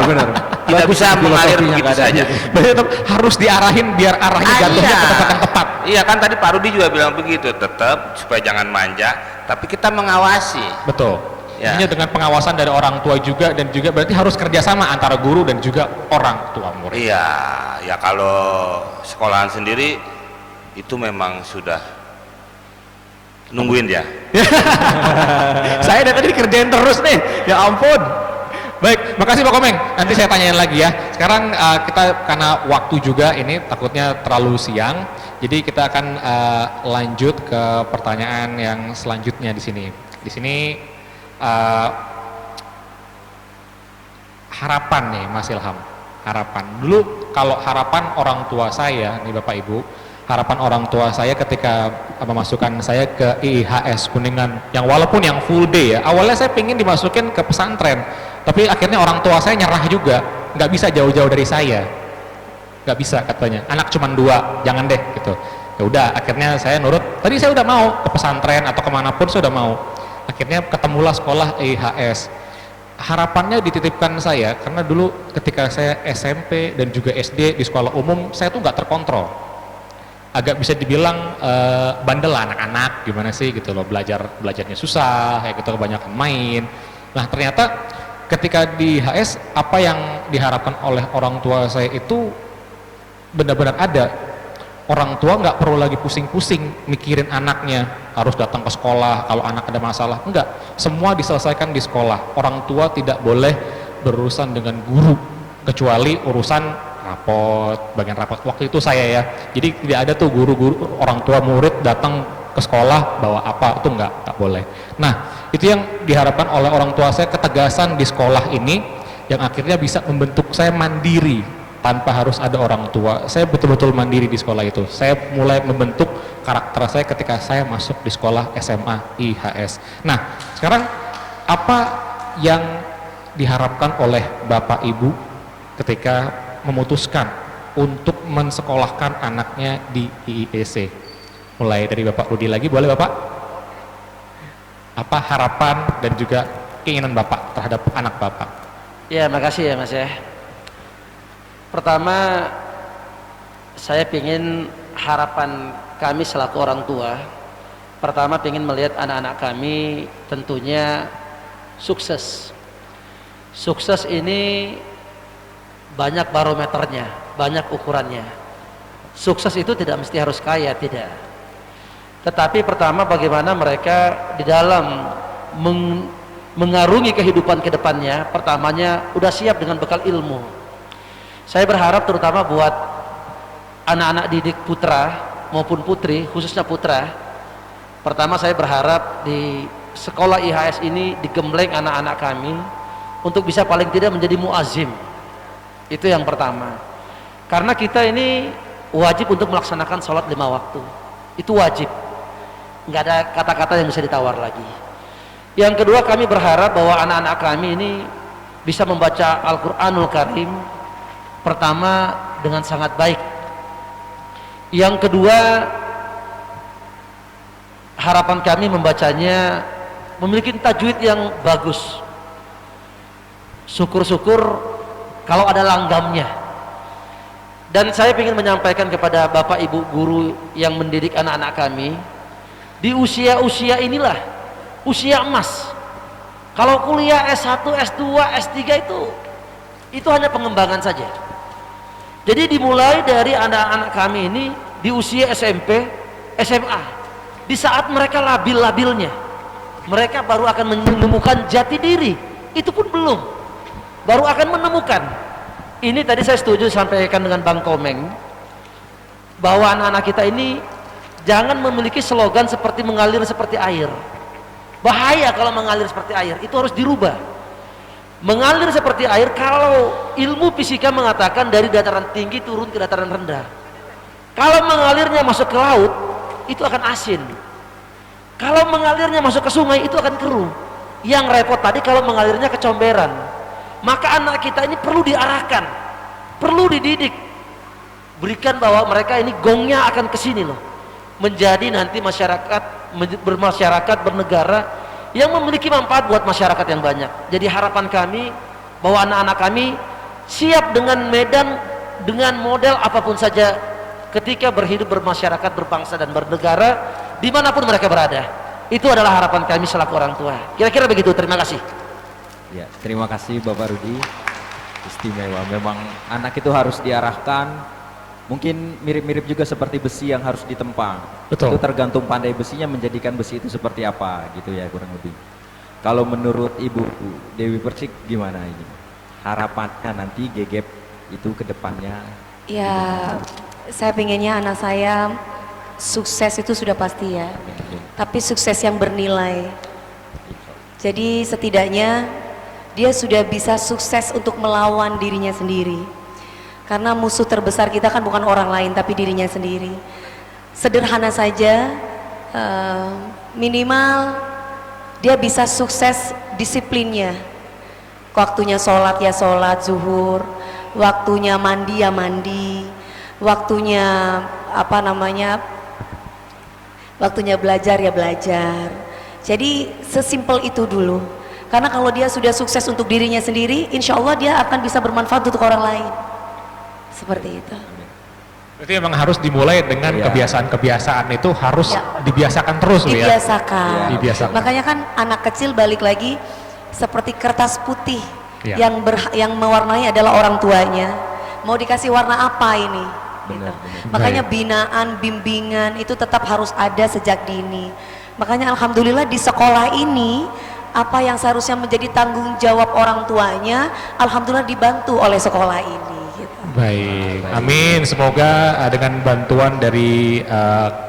Benar. tidak bisa mengalir begitu saja. Berarti tetap harus diarahin biar arahnya jatuhnya ke tempat yang tepat. Iya kan tadi Pak Rudi juga bilang begitu, tetap supaya jangan manja, tapi kita mengawasi. Betul. Ya. Intinya dengan pengawasan dari orang tua juga, dan juga berarti harus kerjasama antara guru dan juga orang tua murid. Iya, ya kalau sekolahan sendiri itu memang sudah nungguin dia. Saya dari tadi dikerjain terus nih, ya ampun. Baik, makasih Pak Komeng. Nanti saya tanyain lagi ya. Sekarang kita karena waktu juga ini takutnya terlalu siang, jadi kita akan lanjut ke pertanyaan yang selanjutnya di sini. Di sini harapan nih Mas Ilham. Harapan. Dulu kalau harapan orang tua saya nih Bapak Ibu, harapan orang tua saya ketika memasukkan saya ke IIHS Kuningan, yang walaupun yang full day ya, awalnya saya pengen dimasukin ke pesantren, tapi akhirnya orang tua saya nyerah juga, nggak bisa jauh-jauh dari saya, nggak bisa katanya, anak cuma 2, jangan deh gitu. Ya udah, akhirnya saya nurut. Tadi saya udah mau ke pesantren atau kemanapun saya udah mau. Akhirnya ketemulah sekolah IIHS. Harapannya dititipkan saya karena dulu ketika saya SMP dan juga SD di sekolah umum, saya tuh nggak terkontrol. Agak bisa dibilang bandel anak-anak, gimana sih gitu loh, belajarnya susah kayak gitu, kebanyakan main. Nah ternyata ketika di HS, apa yang diharapkan oleh orang tua saya itu benar-benar ada. Orang tua nggak perlu lagi pusing-pusing mikirin anaknya harus datang ke sekolah kalau anak ada masalah, enggak, semua diselesaikan di sekolah. Orang tua tidak boleh berurusan dengan guru kecuali urusan rapot, bagian rapot. Waktu itu saya ya, jadi tidak ada tuh guru-guru orang tua murid datang ke sekolah bawa apa, itu nggak boleh. Nah itu yang diharapkan oleh orang tua saya, ketegasan di sekolah ini yang akhirnya bisa membentuk saya mandiri tanpa harus ada orang tua. Saya betul-betul mandiri di sekolah itu. Saya mulai membentuk karakter saya ketika saya masuk di sekolah SMA IHS. Nah sekarang apa yang diharapkan oleh Bapak Ibu ketika memutuskan untuk mensekolahkan anaknya di IIEC? Mulai dari Bapak Rudi lagi, boleh Bapak? Apa harapan dan juga keinginan Bapak terhadap anak Bapak? Ya, makasih ya Mas ya. Pertama, saya ingin harapan kami selaku orang tua, pertama ingin melihat anak-anak kami tentunya sukses. Sukses ini banyak barometernya, banyak ukurannya. Sukses itu tidak mesti harus kaya, tidak. Tetapi pertama bagaimana mereka di dalam mengarungi kehidupan ke depannya, pertamanya udah siap dengan bekal ilmu. Saya berharap terutama buat anak-anak didik putra maupun putri, khususnya putra. Pertama saya berharap di sekolah IHS ini digembleng anak-anak kami untuk bisa paling tidak menjadi muazim. Itu yang pertama. Karena kita ini wajib untuk melaksanakan sholat 5 waktu. Itu wajib. Nggak ada kata-kata yang bisa ditawar lagi. Yang kedua, kami berharap bahwa anak-anak kami ini bisa membaca Al-Quranul Karim, pertama dengan sangat baik. Yang kedua, harapan kami membacanya memiliki tajwid yang bagus. Syukur-syukur kalau ada langgamnya. Dan saya ingin menyampaikan kepada Bapak Ibu guru yang mendidik anak-anak kami, di usia-usia inilah usia emas. Kalau kuliah S1, S2, S3 itu hanya pengembangan saja. Jadi dimulai dari anak-anak kami ini di usia SMP, SMA, di saat mereka labil-labilnya, mereka baru akan menemukan jati diri. Itu pun belum, baru akan menemukan. Ini tadi saya setuju sampaikan dengan Bang Komeng, bahwa anak-anak kita ini jangan memiliki slogan seperti mengalir seperti air. Bahaya kalau mengalir seperti air, itu harus dirubah. Mengalir seperti air, kalau ilmu fisika mengatakan dari dataran tinggi turun ke dataran rendah. Kalau mengalirnya masuk ke laut, itu akan asin. Kalau mengalirnya masuk ke sungai itu akan keruh. Yang repot tadi kalau mengalirnya ke comberan. Maka anak kita ini perlu diarahkan, perlu dididik. Berikan bahwa mereka ini gongnya akan ke sini loh. Menjadi nanti masyarakat, bermasyarakat, bernegara yang memiliki manfaat buat masyarakat yang banyak. Jadi harapan kami bahwa anak-anak kami siap dengan medan, dengan model apapun saja ketika berhidup, bermasyarakat, berbangsa dan bernegara dimanapun mereka berada. Itu adalah harapan kami selaku orang tua. Kira-kira begitu. Terima kasih. Ya, terima kasih Bapak Rudi. Istimewa. Memang anak itu harus diarahkan. Mungkin mirip-mirip juga seperti besi yang harus ditempang. Betul. Itu tergantung pandai besinya menjadikan besi itu seperti apa gitu ya, kurang lebih. Kalau menurut Ibu Dewi Persik gimana ini? Harapannya nanti GGEP itu ke depannya? Ya, saya pengennya anak saya sukses itu sudah pasti ya. Tapi sukses yang bernilai. Jadi setidaknya dia sudah bisa sukses untuk melawan dirinya sendiri. Karena musuh terbesar kita kan bukan orang lain tapi dirinya sendiri. Sederhana saja, minimal dia bisa sukses disiplinnya. Waktunya sholat ya sholat zuhur, waktunya mandi ya mandi, waktunya waktunya belajar ya belajar. Jadi sesimpel itu dulu. Karena kalau dia sudah sukses untuk dirinya sendiri, insya Allah dia akan bisa bermanfaat untuk orang lain. Seperti itu. Berarti memang harus dimulai dengan kebiasaan-kebiasaan itu harus dibiasakan terus ya. Dibiasakan. Dibiasakan. Makanya kan anak kecil balik lagi seperti kertas putih yang mewarnai adalah orang tuanya. Mau dikasih warna apa ini? Gitu. Makanya binaan, bimbingan itu tetap harus ada sejak dini. Makanya alhamdulillah di sekolah ini apa yang seharusnya menjadi tanggung jawab orang tuanya, alhamdulillah dibantu oleh sekolah ini. Gitu. Baik, amin. Semoga dengan bantuan dari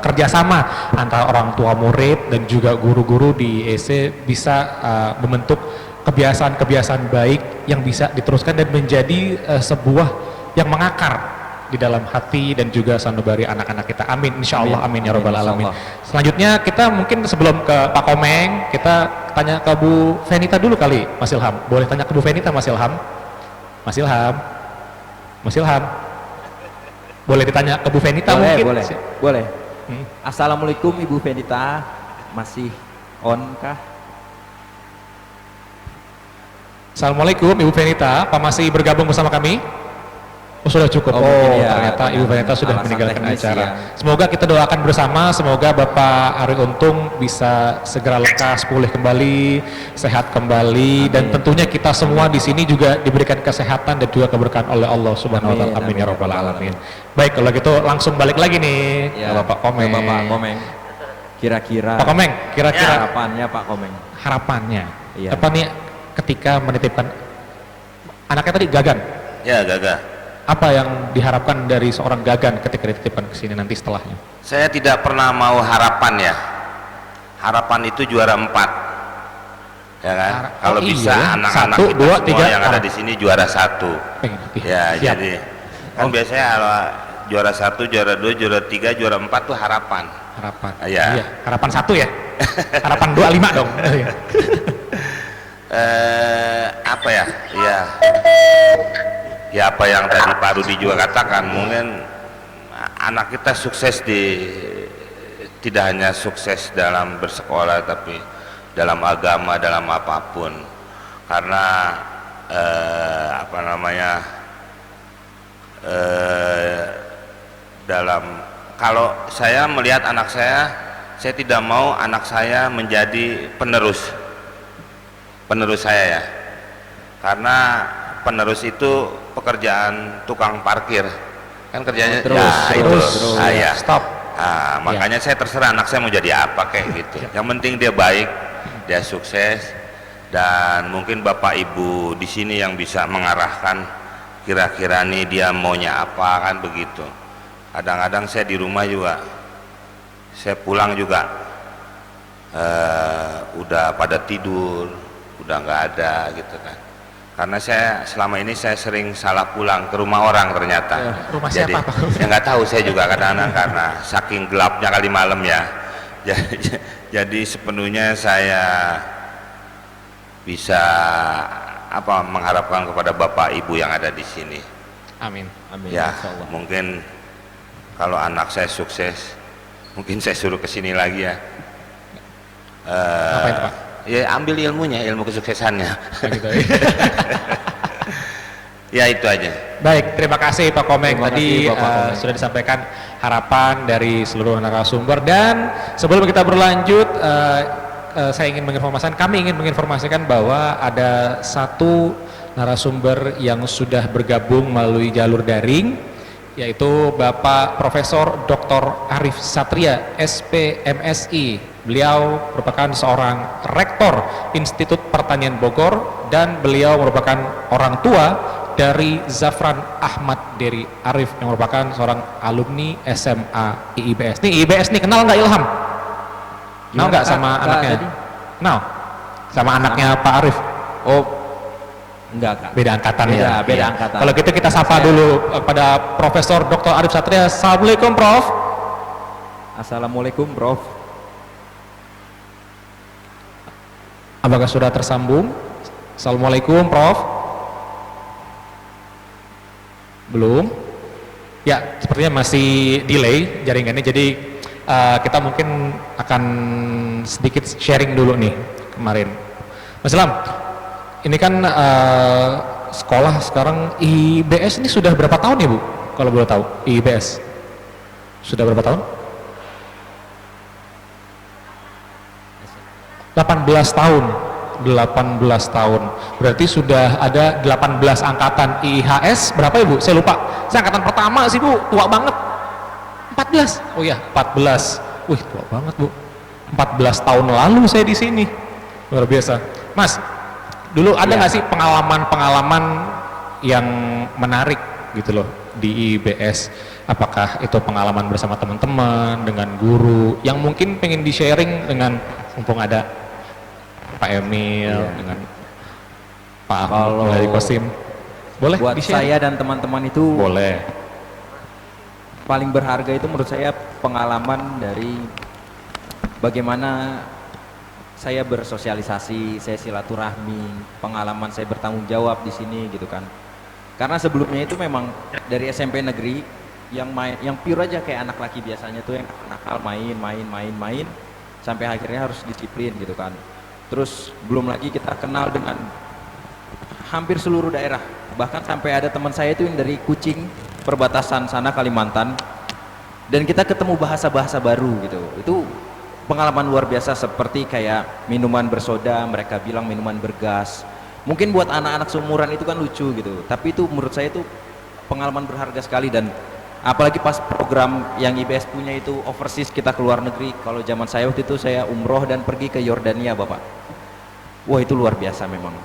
kerjasama antara orang tua murid dan juga guru-guru di EC bisa membentuk kebiasaan-kebiasaan baik yang bisa diteruskan dan menjadi sebuah yang mengakar di dalam hati dan juga sanubari anak-anak kita. Amin, insya Allah, amin ya rabbal alamin. Selanjutnya kita mungkin sebelum ke Pak Komeng, kita tanya ke Bu Venita dulu kali, Mas Ilham. Boleh tanya ke Bu Venita, Mas Ilham? Mas Ilham? Mas Ilham? Boleh ditanya ke Bu Venita mungkin? Boleh. Assalamualaikum Ibu Venita, masih on kah? Assalamualaikum Ibu Venita, Pak masih bergabung bersama kami? Oh sudah cukup. Ternyata Ibu Venita sudah meninggalkan acara. Semoga kita doakan bersama, semoga Bapak Ari Untung bisa segera lekas pulih kembali, sehat kembali, dan tentunya kita semua di sini juga diberikan kesehatan dan juga keberkahan oleh Allah Subhanahu wa taala. Amin ya rabbal alamin. Baik, kalau gitu langsung balik lagi nih ke Bapak Komeng. Bapak Komeng. Kira-kira Pak Komeng, kira-kira harapannya Pak Komeng. Harapannya. Apa nih ketika menitipkan anaknya tadi Gagan? Ya, Gaga. Apa yang diharapkan dari seorang Gagan ketika dititipkan ke sini nanti setelahnya? Saya tidak pernah mau harapan ya. Harapan itu juara 4. Ya kan? Kalau bisa anak-anak kita semua yang ada di sini juara 1. Ya, siap. Jadi kan biasanya kalau juara 1, juara 2, juara 3, juara 4 tuh harapan. Harapan. Iya. Harapan 1 ya. Harapan 25 dong. Apa ya? Iya. Ya apa yang tadi Pak Rudi juga katakan, mungkin anak kita sukses tidak hanya sukses dalam bersekolah tapi dalam agama, dalam apapun. Karena kalau saya melihat anak saya tidak mau anak saya menjadi penerus saya ya. Karena penerus itu pekerjaan tukang parkir kan kerjanya terus. Stop. Makanya saya terserah anak saya mau jadi apa kayak gitu. Yang penting dia baik, dia sukses, dan mungkin Bapak Ibu di sini yang bisa mengarahkan kira-kira nih dia maunya apa kan begitu. Kadang-kadang saya di rumah juga, saya pulang juga udah pada tidur, udah nggak ada gitu kan. Karena saya selama ini saya sering salah pulang ke rumah orang ternyata. Rumah jadi, siapa? Ya nggak tahu saya juga kadang-kadang karena saking gelapnya kali malam ya. Jadi sepenuhnya saya bisa mengharapkan kepada Bapak Ibu yang ada di sini. Amin. Amin. Ya, Insyaallah. mungkin kalau anak saya sukses, mungkin saya suruh ke sini lagi ya. Apa itu, Pak? Ya ambil ilmunya, ilmu kesuksesannya. Gitu. Ya itu aja. Baik, terima kasih Pak Komeng. Terima Tadi kasih, Bapak Komeng. sudah disampaikan harapan dari seluruh narasumber, dan sebelum kita berlanjut, kami ingin menginformasikan bahwa ada satu narasumber yang sudah bergabung melalui jalur daring, yaitu Bapak Profesor Dr. Arif Satria, SPMSI. Beliau merupakan seorang rektor Institut Pertanian Bogor, dan beliau merupakan orang tua dari Zafran Ahmad Dery Arif yang merupakan seorang alumni SMA IIBS. Nih IIBS nih, kenal nggak Ilham? Kenal nggak sama anaknya? Tadi? Kenal? Sama anaknya Pak Arif? Oh, enggak Kak. Beda angkatan Beda, ya? beda Iya. angkatan. Kalau gitu kita sapa dulu kepada Profesor Dr. Arif Satria. Assalamualaikum Prof. Assalamualaikum Prof. Apakah sudah tersambung? Assalamualaikum Prof. Belum? Ya, sepertinya masih delay jaringannya, jadi kita mungkin akan sedikit sharing dulu nih kemarin. Mas Ilham, ini kan sekolah sekarang IIBS ini sudah berapa tahun ya Bu? Kalau boleh tahu, IIBS sudah berapa tahun? 18 tahun. 18 tahun. Berarti sudah ada 18 angkatan. IIHS berapa ya Bu? Saya lupa. Saya angkatan pertama sih Bu, tua banget. 14. Oh iya, 14. Wih, tua banget Bu. 14 tahun lalu saya di sini. Luar biasa. Mas, dulu ada nggak sih pengalaman-pengalaman yang menarik gitu loh di IIBS? Apakah itu pengalaman bersama teman-teman, dengan guru, yang mungkin pengen di-sharing dengan, mumpung ada Pak Emil, dengan Pak Ahmad dari Kosim. Boleh Buat di-share? saya dan teman-teman itu Boleh. paling berharga itu menurut saya pengalaman dari bagaimana saya bersosialisasi, saya silaturahmi, pengalaman saya bertanggung jawab di sini gitu kan. Karena sebelumnya itu memang dari SMP negeri yang pure aja kayak anak laki biasanya tuh, yang nakal main sampai akhirnya harus disiplin gitu kan. Terus belum lagi kita kenal dengan hampir seluruh daerah, bahkan sampai ada teman saya itu yang dari Kucing, perbatasan sana Kalimantan, dan kita ketemu bahasa-bahasa baru gitu. Itu pengalaman luar biasa, seperti kayak minuman bersoda, mereka bilang minuman bergas. Mungkin buat anak-anak seumuran itu kan lucu gitu, tapi itu menurut saya itu pengalaman berharga sekali. Dan apalagi pas program yang IBS punya itu overseas, kita ke luar negeri. Kalau zaman saya waktu itu saya umroh dan pergi ke Yordania Bapak. Wah, itu luar biasa memang.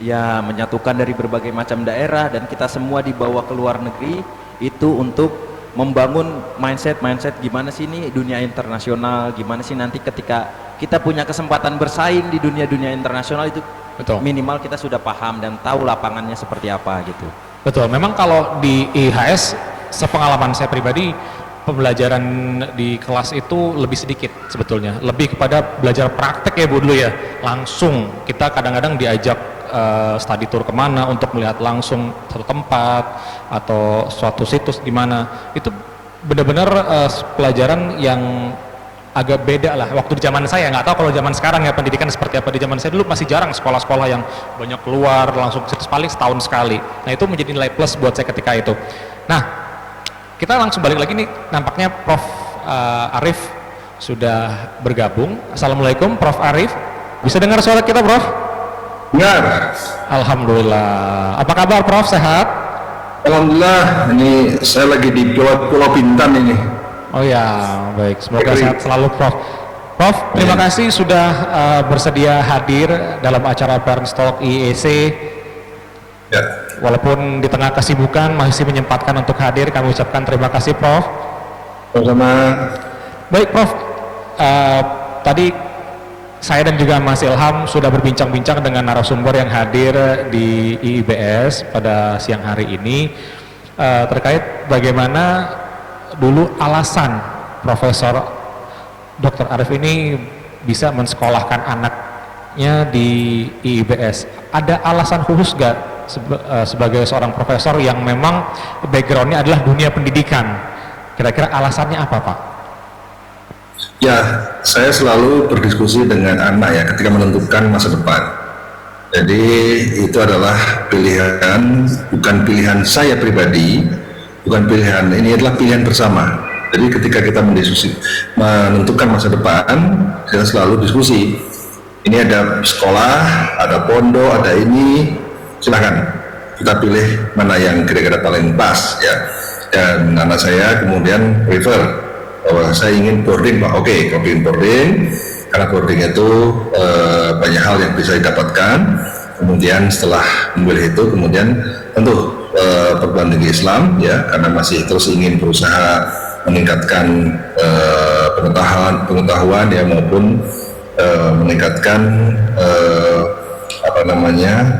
Ya, menyatukan dari berbagai macam daerah, dan kita semua dibawa ke luar negeri itu untuk membangun mindset gimana sih ini dunia internasional, gimana sih nanti ketika kita punya kesempatan bersaing di dunia internasional itu. Betul. Minimal kita sudah paham dan tahu lapangannya seperti apa gitu. Betul, memang kalau di IHS, sepengalaman saya pribadi, pembelajaran di kelas itu lebih sedikit sebetulnya, lebih kepada belajar praktek ya Bu dulu ya. Langsung kita kadang-kadang diajak study tour kemana untuk melihat langsung satu tempat atau suatu situs di mana. Itu benar-benar pelajaran yang agak beda lah. Waktu di zaman saya, nggak tahu kalau zaman sekarang ya pendidikan seperti apa. Di zaman saya dulu masih jarang sekolah-sekolah yang banyak keluar langsung situs, paling setahun sekali. Nah itu menjadi nilai plus buat saya ketika itu. Nah kita langsung balik lagi nih, nampaknya Prof Arif sudah bergabung. Assalamualaikum Prof Arif, bisa dengar suara kita Prof? Dengar. Alhamdulillah. Apa kabar Prof, sehat? Alhamdulillah, ini saya lagi di Pulau Bintan ini. Oh ya, baik. Semoga sehat selalu Prof. Prof, terima kasih sudah bersedia hadir dalam acara Parents Talk IEC. Ya. Walaupun di tengah kesibukan masih menyempatkan untuk hadir, kami ucapkan terima kasih Prof. Sama-sama. Baik Prof, tadi saya dan juga Mas Ilham sudah berbincang-bincang dengan narasumber yang hadir di IIBS pada siang hari ini terkait bagaimana dulu alasan Profesor Dr. Arif ini bisa mensekolahkan anaknya di IIBS. Ada alasan khusus gak sebagai seorang profesor yang memang backgroundnya adalah dunia pendidikan? Kira-kira alasannya apa, Pak? Ya, saya selalu berdiskusi dengan anak ya ketika menentukan masa depan. Jadi itu adalah pilihan, bukan pilihan saya pribadi, bukan pilihan, ini adalah pilihan bersama. Jadi ketika kita menentukan masa depan, kita selalu diskusi. Ini ada sekolah, ada pondok, ada ini, silakan kita pilih mana yang kira-kira paling pas ya. Dan anak saya kemudian prefer bahwa saya ingin boarding, Pak. Oke, kalau ingin boarding, karena boarding itu banyak hal yang bisa didapatkan. Kemudian setelah memilih itu, kemudian tentu perguruan tinggi Islam ya, karena masih terus ingin berusaha meningkatkan pengetahuan ya, maupun meningkatkan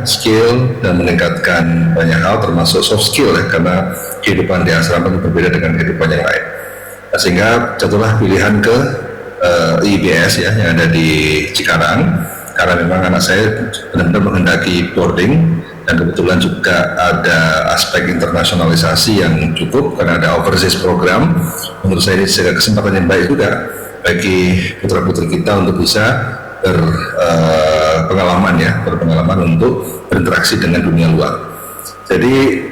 skill dan meningkatkan banyak hal termasuk soft skill ya, karena kehidupan di asrama itu berbeda dengan kehidupan yang lain. Nah, sehingga jatuhlah pilihan ke IIBS ya yang ada di Cikarang, karena memang anak saya benar-benar menghendaki boarding, dan kebetulan juga ada aspek internasionalisasi yang cukup karena ada overseas program. Menurut saya ini juga kesempatan yang baik juga bagi putra-putri kita untuk bisa berpengalaman untuk berinteraksi dengan dunia luar. Jadi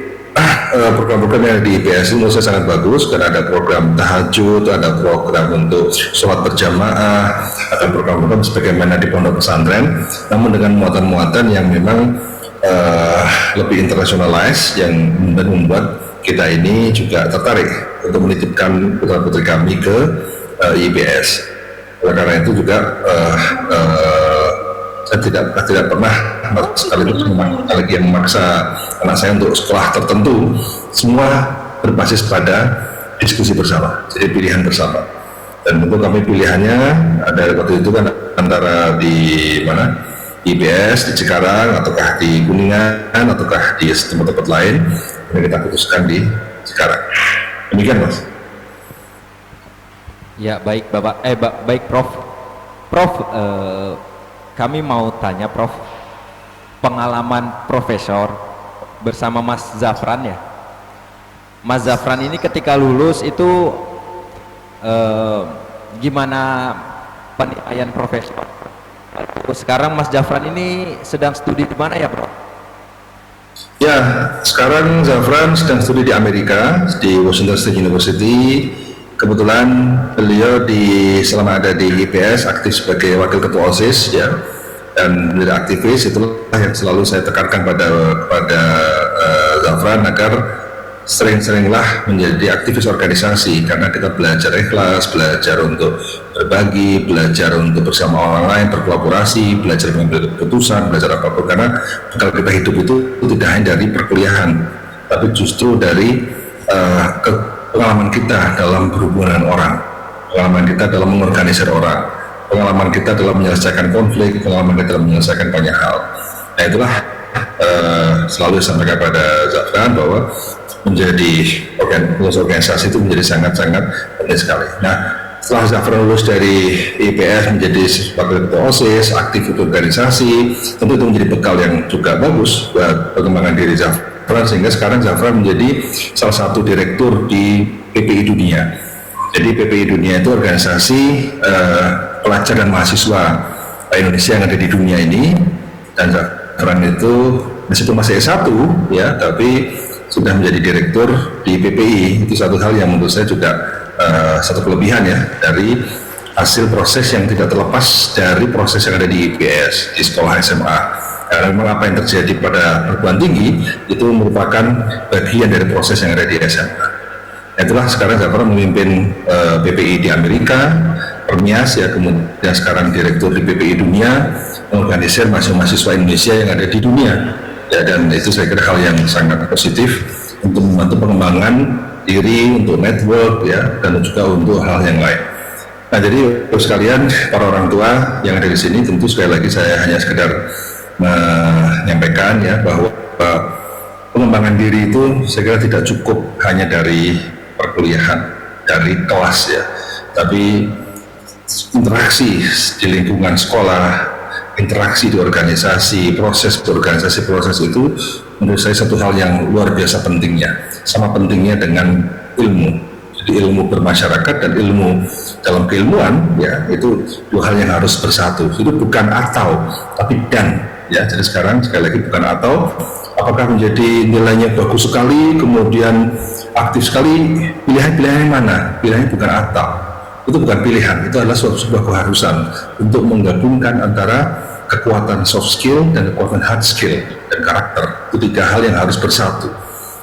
program-program yang di IPS menurut saya sangat bagus, karena ada program tahajud, ada program untuk sholat berjamaah, ada program-program sebagaimana di pondok pesantren, namun dengan muatan-muatan yang memang lebih internasionalize, yang membuat kita ini juga tertarik untuk menitipkan putra-putri kami ke IPS. Oleh karena itu juga saya tidak pernah sekaligus lagi yang memaksa anak saya untuk sekolah tertentu. Semua berbasis pada diskusi bersama, jadi pilihan bersama. Dan tentu kami pilihannya ada waktu itu kan antara di mana, IBS di Cikarang, ataukah di Kuningan, ataukah di tempat-tempat lain. Dan kita putuskan di Cikarang. Demikian, Mas. Ya, baik Bapak, baik Prof. Prof, kami mau tanya Prof, pengalaman profesor bersama Mas Zafran ya. Mas Zafran ini ketika lulus itu gimana penilaian profesor? Sekarang Mas Zafran ini sedang studi di mana ya, Prof? Ya, sekarang Zafran sedang studi di Amerika, di Washington State University. Kebetulan beliau selama ada di IPS aktif sebagai wakil ketua OSIS ya, dan menjadi aktivis. Itulah yang selalu saya tekankan pada Zafran agar sering-seringlah menjadi aktivis organisasi, karena kita belajar ikhlas, belajar untuk berbagi, belajar untuk bersama orang lain, berkolaborasi, belajar mengambil keputusan, belajar apapun, karena kalau kita hidup itu tidak hanya dari perkuliahan, tapi justru dari pengalaman kita dalam berhubungan orang, pengalaman kita dalam mengorganisir orang, pengalaman kita dalam menyelesaikan konflik, pengalaman kita dalam menyelesaikan banyak hal. Nah itulah selalu disampaikan pada Zafran bahwa menjadi organisasi itu menjadi sangat-sangat penting sekali. Nah, setelah Zafran lulus dari IPS menjadi wakil ketua OSIS, aktif di organisasi, tentu itu menjadi bekal yang juga bagus buat pengembangan diri Zafran, sehingga sekarang Zafran menjadi salah satu direktur di PPI Dunia. Jadi PPI Dunia itu organisasi pelajar dan mahasiswa Indonesia yang ada di dunia ini, dan Zafran itu meskipun masih S1 ya, tapi sudah menjadi direktur di PPI. Itu satu hal yang menurut saya juga satu kelebihan ya dari hasil proses yang tidak terlepas dari proses yang ada di IPS, di sekolah SMA. Karena memang apa yang terjadi pada perguruan tinggi itu merupakan bagian dari proses yang ada di SMA. Itulah sekarang Zafran memimpin PPI di Amerika, Permias ya, kemudian sekarang direktur di PPI Dunia, mengorganisir mahasiswa Indonesia yang ada di dunia. Ya, dan itu saya kira hal yang sangat positif untuk membantu pengembangan diri, untuk network ya, dan juga untuk hal yang lain. Nah, jadi untuk sekalian para orang tua yang ada di sini, tentu sekali lagi saya hanya sekedar menyampaikan ya bahwa pengembangan diri itu saya kira tidak cukup hanya dari perkuliahan, dari kelas ya, tapi interaksi di lingkungan sekolah, interaksi di organisasi, proses berorganisasi, proses itu menurut saya satu hal yang luar biasa pentingnya, sama pentingnya dengan ilmu. Jadi ilmu bermasyarakat dan ilmu dalam keilmuan, ya, itu dua hal yang harus bersatu. Itu bukan atau, tapi dan, ya. Jadi sekarang sekali lagi bukan atau, apakah menjadi nilainya bagus sekali, kemudian aktif sekali, pilihan-pilihan yang mana? Pilihannya bukan atau, itu bukan pilihan, itu adalah sebuah keharusan untuk menggabungkan antara kekuatan soft skill dan kekuatan hard skill dan karakter. Itu tiga hal yang harus bersatu.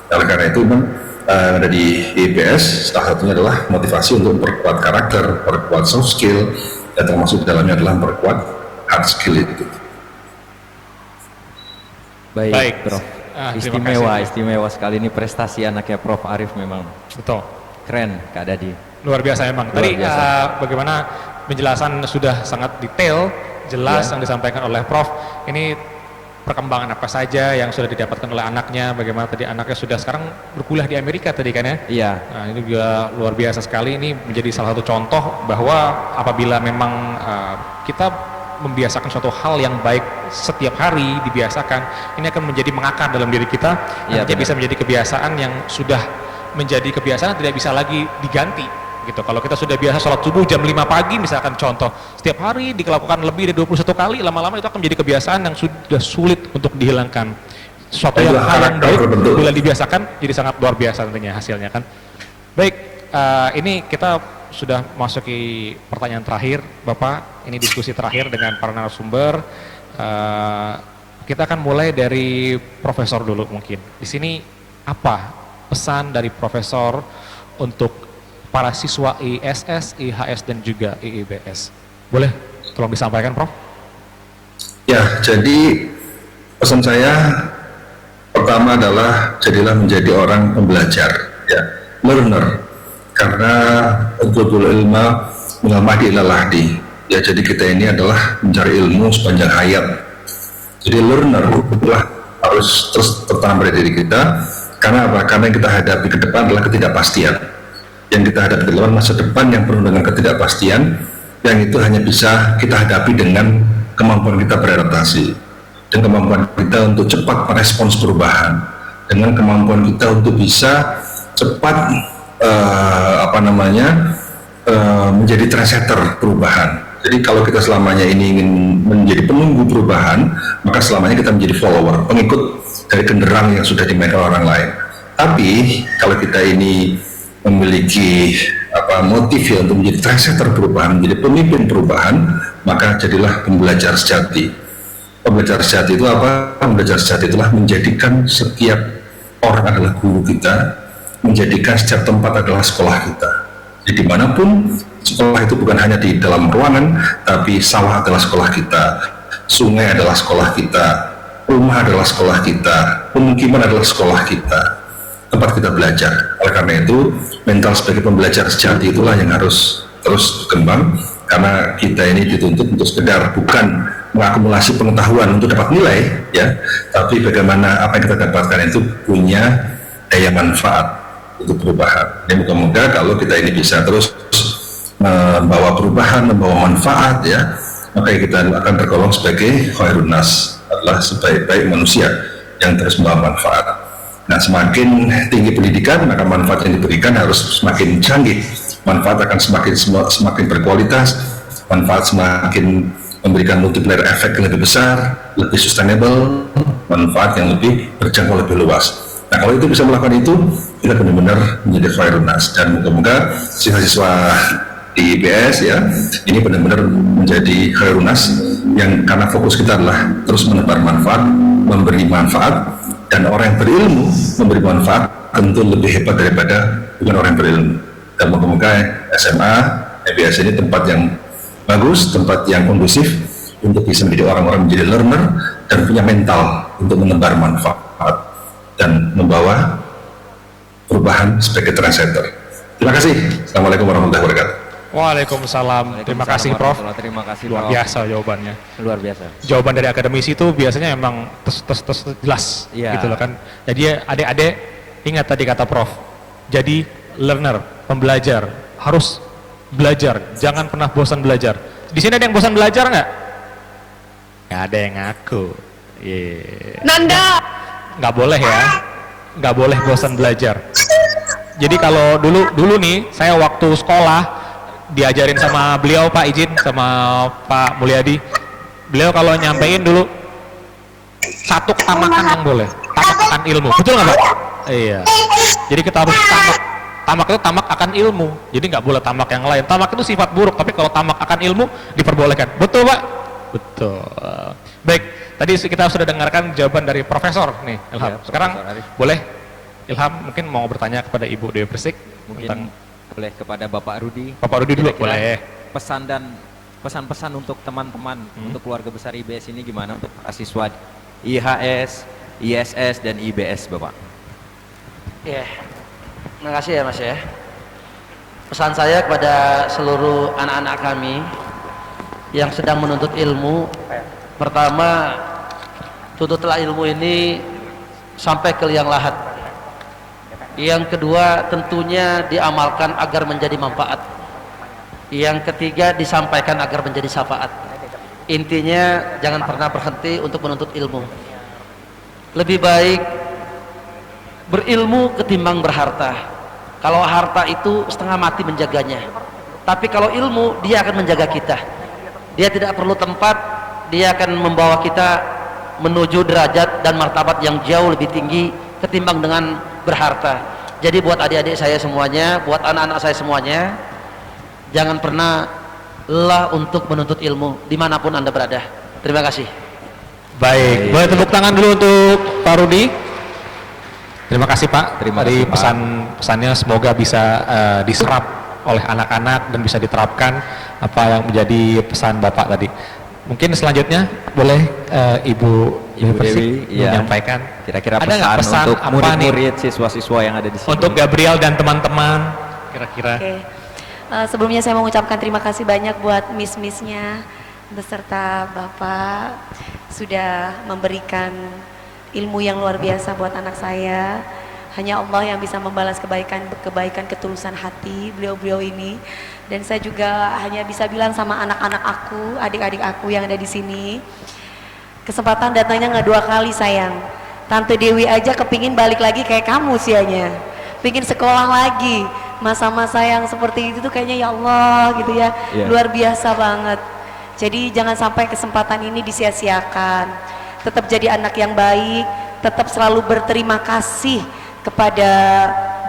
Oleh karena itu memang ada di IPS, salah satunya adalah motivasi untuk memperkuat karakter, memperkuat soft skill, dan termasuk di dalamnya adalah memperkuat hard skill itu. Baik, Prof. Terima kasih. Istimewa sekali ini prestasi anaknya Prof Arif memang. Betul. Keren, Kak Dadi. Luar biasa emang. Tadi bagaimana penjelasan sudah sangat detail, jelas yang disampaikan oleh Prof. Ini perkembangan apa saja yang sudah didapatkan oleh anaknya, bagaimana tadi anaknya sudah sekarang berkuliah di Amerika tadi kan ya? Iya. Nah, ini juga luar biasa sekali, ini menjadi salah satu contoh bahwa apabila memang kita membiasakan suatu hal yang baik setiap hari dibiasakan, ini akan menjadi mengakar dalam diri kita, nanti bisa menjadi kebiasaan yang sudah menjadi kebiasaan tidak bisa lagi diganti gitu. Kalau kita sudah biasa sholat subuh jam 5 pagi misalkan contoh, setiap hari dilakukan lebih dari 21 kali, lama-lama itu akan menjadi kebiasaan yang sudah sulit untuk dihilangkan. Suatu hal yang baik bila dibiasakan jadi sangat luar biasa tentunya hasilnya kan. Baik, ini kita sudah masuki pertanyaan terakhir Bapak, ini diskusi terakhir dengan para narasumber. Kita akan mulai dari Profesor dulu mungkin. Di sini apa pesan dari Profesor untuk para siswa ISS, IHS dan juga IIBS? Boleh tolong disampaikan, Prof? Ya, jadi pesan saya pertama adalah jadilah menjadi orang pembelajar, ya, learner. Karena utlubul ilma minal mahdi ilal lahdi. Ya, jadi kita ini adalah mencari ilmu sepanjang hayat. Jadi learner itulah harus terus tertanam pada diri kita. Karena apa? Karena yang kita hadapi ke depan adalah ketidakpastian. Yang kita hadapi dalam masa depan yang penuh dengan ketidakpastian, yang itu hanya bisa kita hadapi dengan kemampuan kita beradaptasi dan kemampuan kita untuk cepat merespons perubahan, dengan kemampuan kita untuk bisa cepat menjadi trendsetter perubahan. Jadi kalau kita selamanya ini ingin menjadi penunggu perubahan, maka selamanya kita menjadi follower, pengikut dari genderang yang sudah dimainkan orang lain. Tapi kalau kita ini memiliki motif ya untuk menjadi trendsetter perubahan, menjadi pemimpin perubahan, maka jadilah pembelajar sejati. Pembelajar sejati itu apa? Pembelajar sejati itulah menjadikan setiap orang adalah guru kita, menjadikan setiap tempat adalah sekolah kita. Jadi dimanapun, sekolah itu bukan hanya di dalam ruangan, tapi sawah adalah sekolah kita, sungai adalah sekolah kita, rumah adalah sekolah kita, pemukiman adalah sekolah kita, tempat kita belajar. Oleh karena itu, mental sebagai pembelajar sejati itulah yang harus terus berkembang, karena kita ini dituntut untuk sekedar bukan mengakumulasi pengetahuan untuk dapat nilai, ya, tapi bagaimana apa yang kita dapatkan itu punya daya manfaat untuk perubahan. Dan moga-moga kalau kita ini bisa terus membawa perubahan, membawa manfaat, ya, maka kita akan tergolong sebagai khairun nas, adalah sebaik-baik manusia yang terus membawa manfaat. Nah, semakin tinggi pendidikan, maka manfaat yang diberikan harus semakin canggih, manfaat akan semakin berkualitas, manfaat semakin memberikan multiplier efek yang lebih besar, lebih sustainable, manfaat yang lebih berjangkau lebih luas. Nah, kalau itu bisa melakukan itu, kita benar-benar menjadi khairun nas, dan moga-moga siswa-siswa di IPS, ya, ini benar-benar menjadi khairun nas yang karena fokus kita adalah terus menebar manfaat, memberi manfaat. Dan orang yang berilmu memberi manfaat tentu lebih hebat daripada bukan orang yang berilmu. Dan moga-moga SMA, IPS ini tempat yang bagus, tempat yang kondusif untuk bisa menjadi orang-orang menjadi learner dan punya mental untuk menebar manfaat dan membawa perubahan sebagai trendsetter. Terima kasih. Assalamualaikum warahmatullahi wabarakatuh. Waalaikumsalam. Terima kasih, Prof. Terima kasih, Luar Prof. biasa jawabannya. Luar biasa. Jawaban dari akademisi itu biasanya memang tes jelas, Iya. gitu loh kan. Jadi adik-adik ingat tadi kata Prof. Jadi learner, pembelajar harus belajar, jangan pernah bosan belajar. Di sini ada yang bosan belajar nggak? Nggak ada yang ngaku. Nanda. Nggak boleh ya, nggak boleh bosan belajar. Jadi kalau dulu nih, saya waktu sekolah diajarin sama beliau, Pak izin, sama Pak Mulyadi, beliau kalau nyampein dulu satu ketamakan yang boleh, tamak akan ilmu, betul nggak Pak? Iya. Jadi kita harus tamak itu tamak akan ilmu. Jadi nggak boleh tamak yang lain. Tamak itu sifat buruk, tapi kalau tamak akan ilmu diperbolehkan. Betul Pak? Betul. Baik, tadi kita sudah dengarkan jawaban dari Profesor nih, Ilham. Ya, Sekarang Profesor Arif. boleh Ilham mungkin mau bertanya kepada Ibu Dewi Persik Mungkin tentang boleh kepada Bapak Rudi. Bapak Rudi dulu Kira-kira boleh. Pesan dan pesan-pesan untuk teman-teman, untuk keluarga besar IBS ini gimana untuk para siswa IHS, ISS dan IBS, Bapak? Ya, terima kasih ya Mas ya. Pesan saya kepada seluruh anak-anak kami yang sedang menuntut ilmu, pertama, tuntutlah ilmu ini sampai ke liang lahat. Yang kedua, tentunya diamalkan agar menjadi manfaat. Yang ketiga, disampaikan agar menjadi syafaat. Intinya, jangan pernah berhenti untuk menuntut ilmu. Lebih baik berilmu ketimbang berharta. Kalau harta itu setengah mati menjaganya, tapi kalau ilmu dia akan menjaga kita. Dia tidak perlu tempat, dia akan membawa kita menuju derajat dan martabat yang jauh lebih tinggi ketimbang dengan berharta. Jadi buat adik-adik saya semuanya, buat anak-anak saya semuanya, jangan pernah lelah untuk menuntut ilmu dimanapun Anda berada. Terima kasih. Baik, boleh tepuk tangan dulu untuk Pak Rudi. Terima kasih Pak. Terima Tadi kasih, Pak. pesannya semoga bisa diserap oleh anak-anak dan bisa diterapkan apa yang menjadi pesan Bapak tadi. Mungkin selanjutnya boleh Ibu Persik Dewi, iya. menyampaikan. Kira-kira Ada nggak pesan, pesan untuk apa murid-murid, siswa-siswa yang ada di sini. Untuk Gabriel dan teman-teman, kira-kira. Oke. Sebelumnya saya mau mengucapkan terima kasih banyak buat miss-missnya beserta Bapak sudah memberikan ilmu yang luar biasa buat anak saya. Hanya Allah yang bisa membalas kebaikan ketulusan hati beliau-beliau ini. Dan saya juga hanya bisa bilang sama anak-anak aku, adik-adik aku yang ada di sini, kesempatan datangnya nggak 2 kali sayang. Tante Dewi aja kepingin balik lagi kayak kamu sianya, pingin sekolah lagi. Masa-masa yang seperti itu tuh kayaknya ya Allah gitu ya, luar biasa banget. Jadi jangan sampai kesempatan ini disia-siakan. Tetap jadi anak yang baik, tetap selalu berterima kasih kepada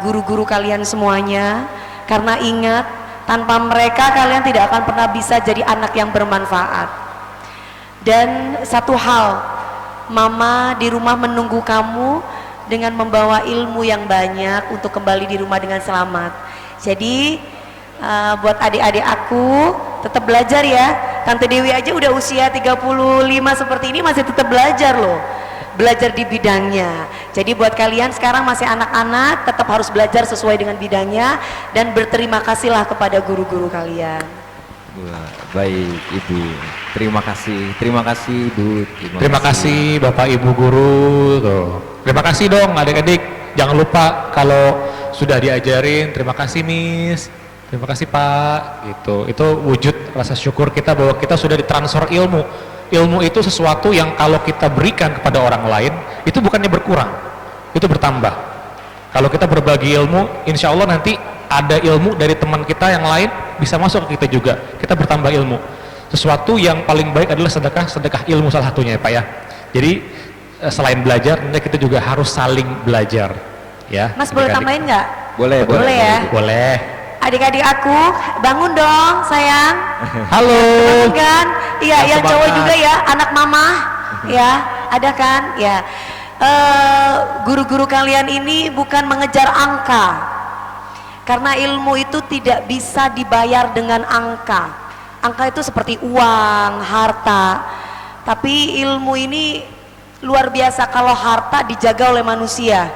guru-guru kalian semuanya. Karena ingat, tanpa mereka kalian tidak akan pernah bisa jadi anak yang bermanfaat. Dan satu hal, Mama di rumah menunggu kamu dengan membawa ilmu yang banyak untuk kembali di rumah dengan selamat. Jadi buat adik-adik aku tetap belajar ya. Tante Dewi aja udah usia 35 seperti ini masih tetap belajar loh, belajar di bidangnya. Jadi buat kalian sekarang masih anak-anak tetap harus belajar sesuai dengan bidangnya dan berterima kasihlah kepada guru-guru kalian. Wah, baik Ibu, terima kasih Ibu, Terima kasih Bapak Ibu guru tuh. Terima kasih dong adik-adik. Jangan lupa kalau sudah diajarin, terima kasih Miss. Terima kasih Pak. Gitu. Itu wujud rasa syukur kita bahwa kita sudah ditransfer ilmu. Ilmu itu sesuatu yang kalau kita berikan kepada orang lain, itu bukannya berkurang, itu bertambah. Kalau kita berbagi ilmu, insya Allah nanti ada ilmu dari teman kita yang lain bisa masuk ke kita juga. Kita bertambah ilmu. Sesuatu yang paling baik adalah sedekah ilmu salah satunya ya Pak ya. Jadi selain belajar, kita juga harus saling belajar. Ya. Mas boleh tambahin nggak? Boleh ya. Boleh. Adik-adik aku bangun dong sayang. Halo. Bangun kan? Iya, yang cowok juga ya, anak mama. Ya, ada kan? Ya. Guru-guru kalian ini bukan mengejar angka. Karena ilmu itu tidak bisa dibayar dengan angka. Angka itu seperti uang, harta. Tapi ilmu ini luar biasa. Kalau harta dijaga oleh manusia,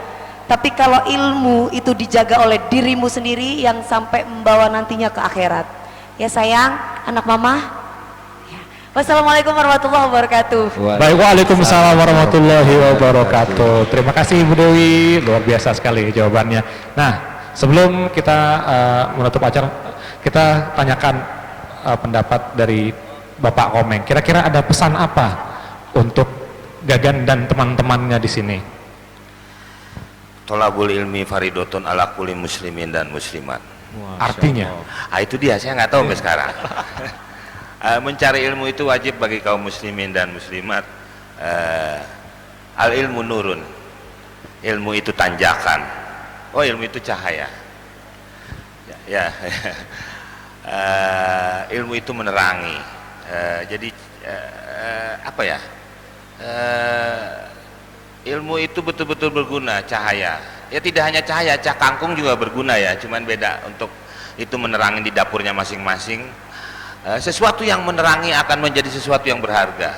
tapi kalau ilmu itu dijaga oleh dirimu sendiri yang sampai membawa nantinya ke akhirat. Ya sayang, anak mama. Ya. Wassalamualaikum warahmatullahi wabarakatuh. Baik, waalaikumsalam warahmatullahi wabarakatuh. Terima kasih Ibu Dewi, luar biasa sekali jawabannya. Nah, sebelum kita menutup acara, kita tanyakan pendapat dari Bapak Komeng. Kira-kira ada pesan apa untuk Gagan dan teman-temannya di sini? Tolabul ilmi faridotun ala kulli muslimin dan muslimat. Artinya? Itu dia, saya nggak tahu sampai sekarang. Mencari ilmu itu wajib bagi kaum muslimin dan muslimat. Al ilmu nurun, ilmu itu tanjakan. Oh, ilmu itu cahaya. Ya. Ilmu itu menerangi. Jadi apa ya? Ilmu itu betul-betul berguna, cahaya. Ya tidak hanya cahaya, cah kangkung juga berguna ya. Cuman beda, untuk itu menerangi di dapurnya masing-masing. Sesuatu yang menerangi akan menjadi sesuatu yang berharga.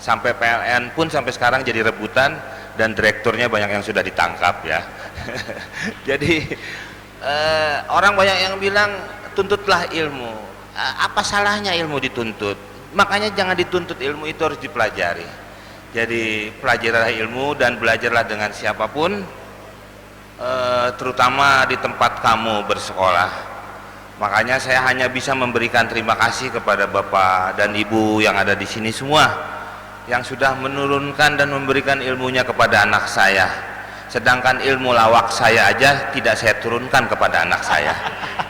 Sampai PLN pun sampai sekarang jadi rebutan dan direkturnya banyak yang sudah ditangkap ya. Jadi orang banyak yang bilang tuntutlah ilmu. Apa salahnya ilmu dituntut? Makanya jangan dituntut, ilmu itu harus dipelajari. Jadi pelajarilah ilmu dan belajarlah dengan siapapun, terutama di tempat kamu bersekolah. Makanya saya hanya bisa memberikan terima kasih kepada Bapak dan Ibu yang ada di sini semua, yang sudah menurunkan dan memberikan ilmunya kepada anak saya. Sedangkan ilmu lawak saya aja tidak saya turunkan kepada anak saya,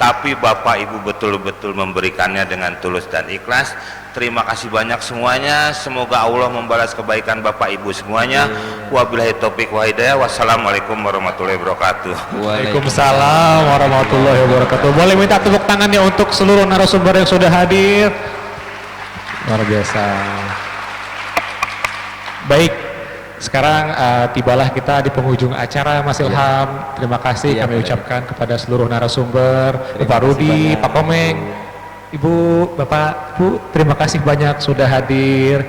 tapi Bapak Ibu betul-betul memberikannya dengan tulus dan ikhlas. Terima kasih banyak semuanya. Semoga Allah membalas kebaikan Bapak Ibu semuanya. Wabillahi taufiq wa hidayah. Wassalamualaikum warahmatullahi wabarakatuh. Waalaikumsalam warahmatullahi wabarakatuh. Boleh minta tepuk tangannya untuk seluruh narasumber yang sudah hadir. Luar biasa. Baik, sekarang tibalah kita di penghujung acara, Mas Ilham. Terima kasih kami ucapkan kepada seluruh narasumber, Bapak Rudi, Pak Komeng, Ibu, Bapak, Ibu, terima kasih banyak sudah hadir.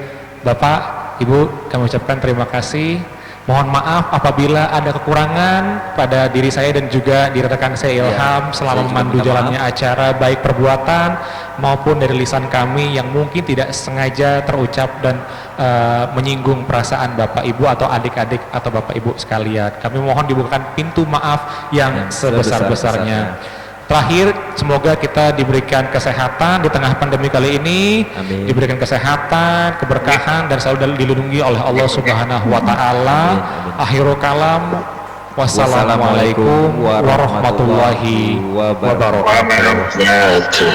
Bapak, Ibu, kami ucapkan terima kasih. Mohon maaf apabila ada kekurangan pada diri saya dan juga diri rekan saya Ilham selama memandu jalannya acara, baik perbuatan maupun dari lisan kami yang mungkin tidak sengaja terucap dan menyinggung perasaan Bapak Ibu atau adik-adik atau Bapak Ibu sekalian. Kami mohon dibukakan pintu maaf yang sebesar-besarnya. Terakhir, semoga kita diberikan kesehatan di tengah pandemi kali ini. Amin. Diberikan kesehatan, keberkahan, dan selalu dilindungi oleh Allah Subhanahu wa Ta'ala. Akhirul kalam, wassalamualaikum warahmatullahi wabarakatuh.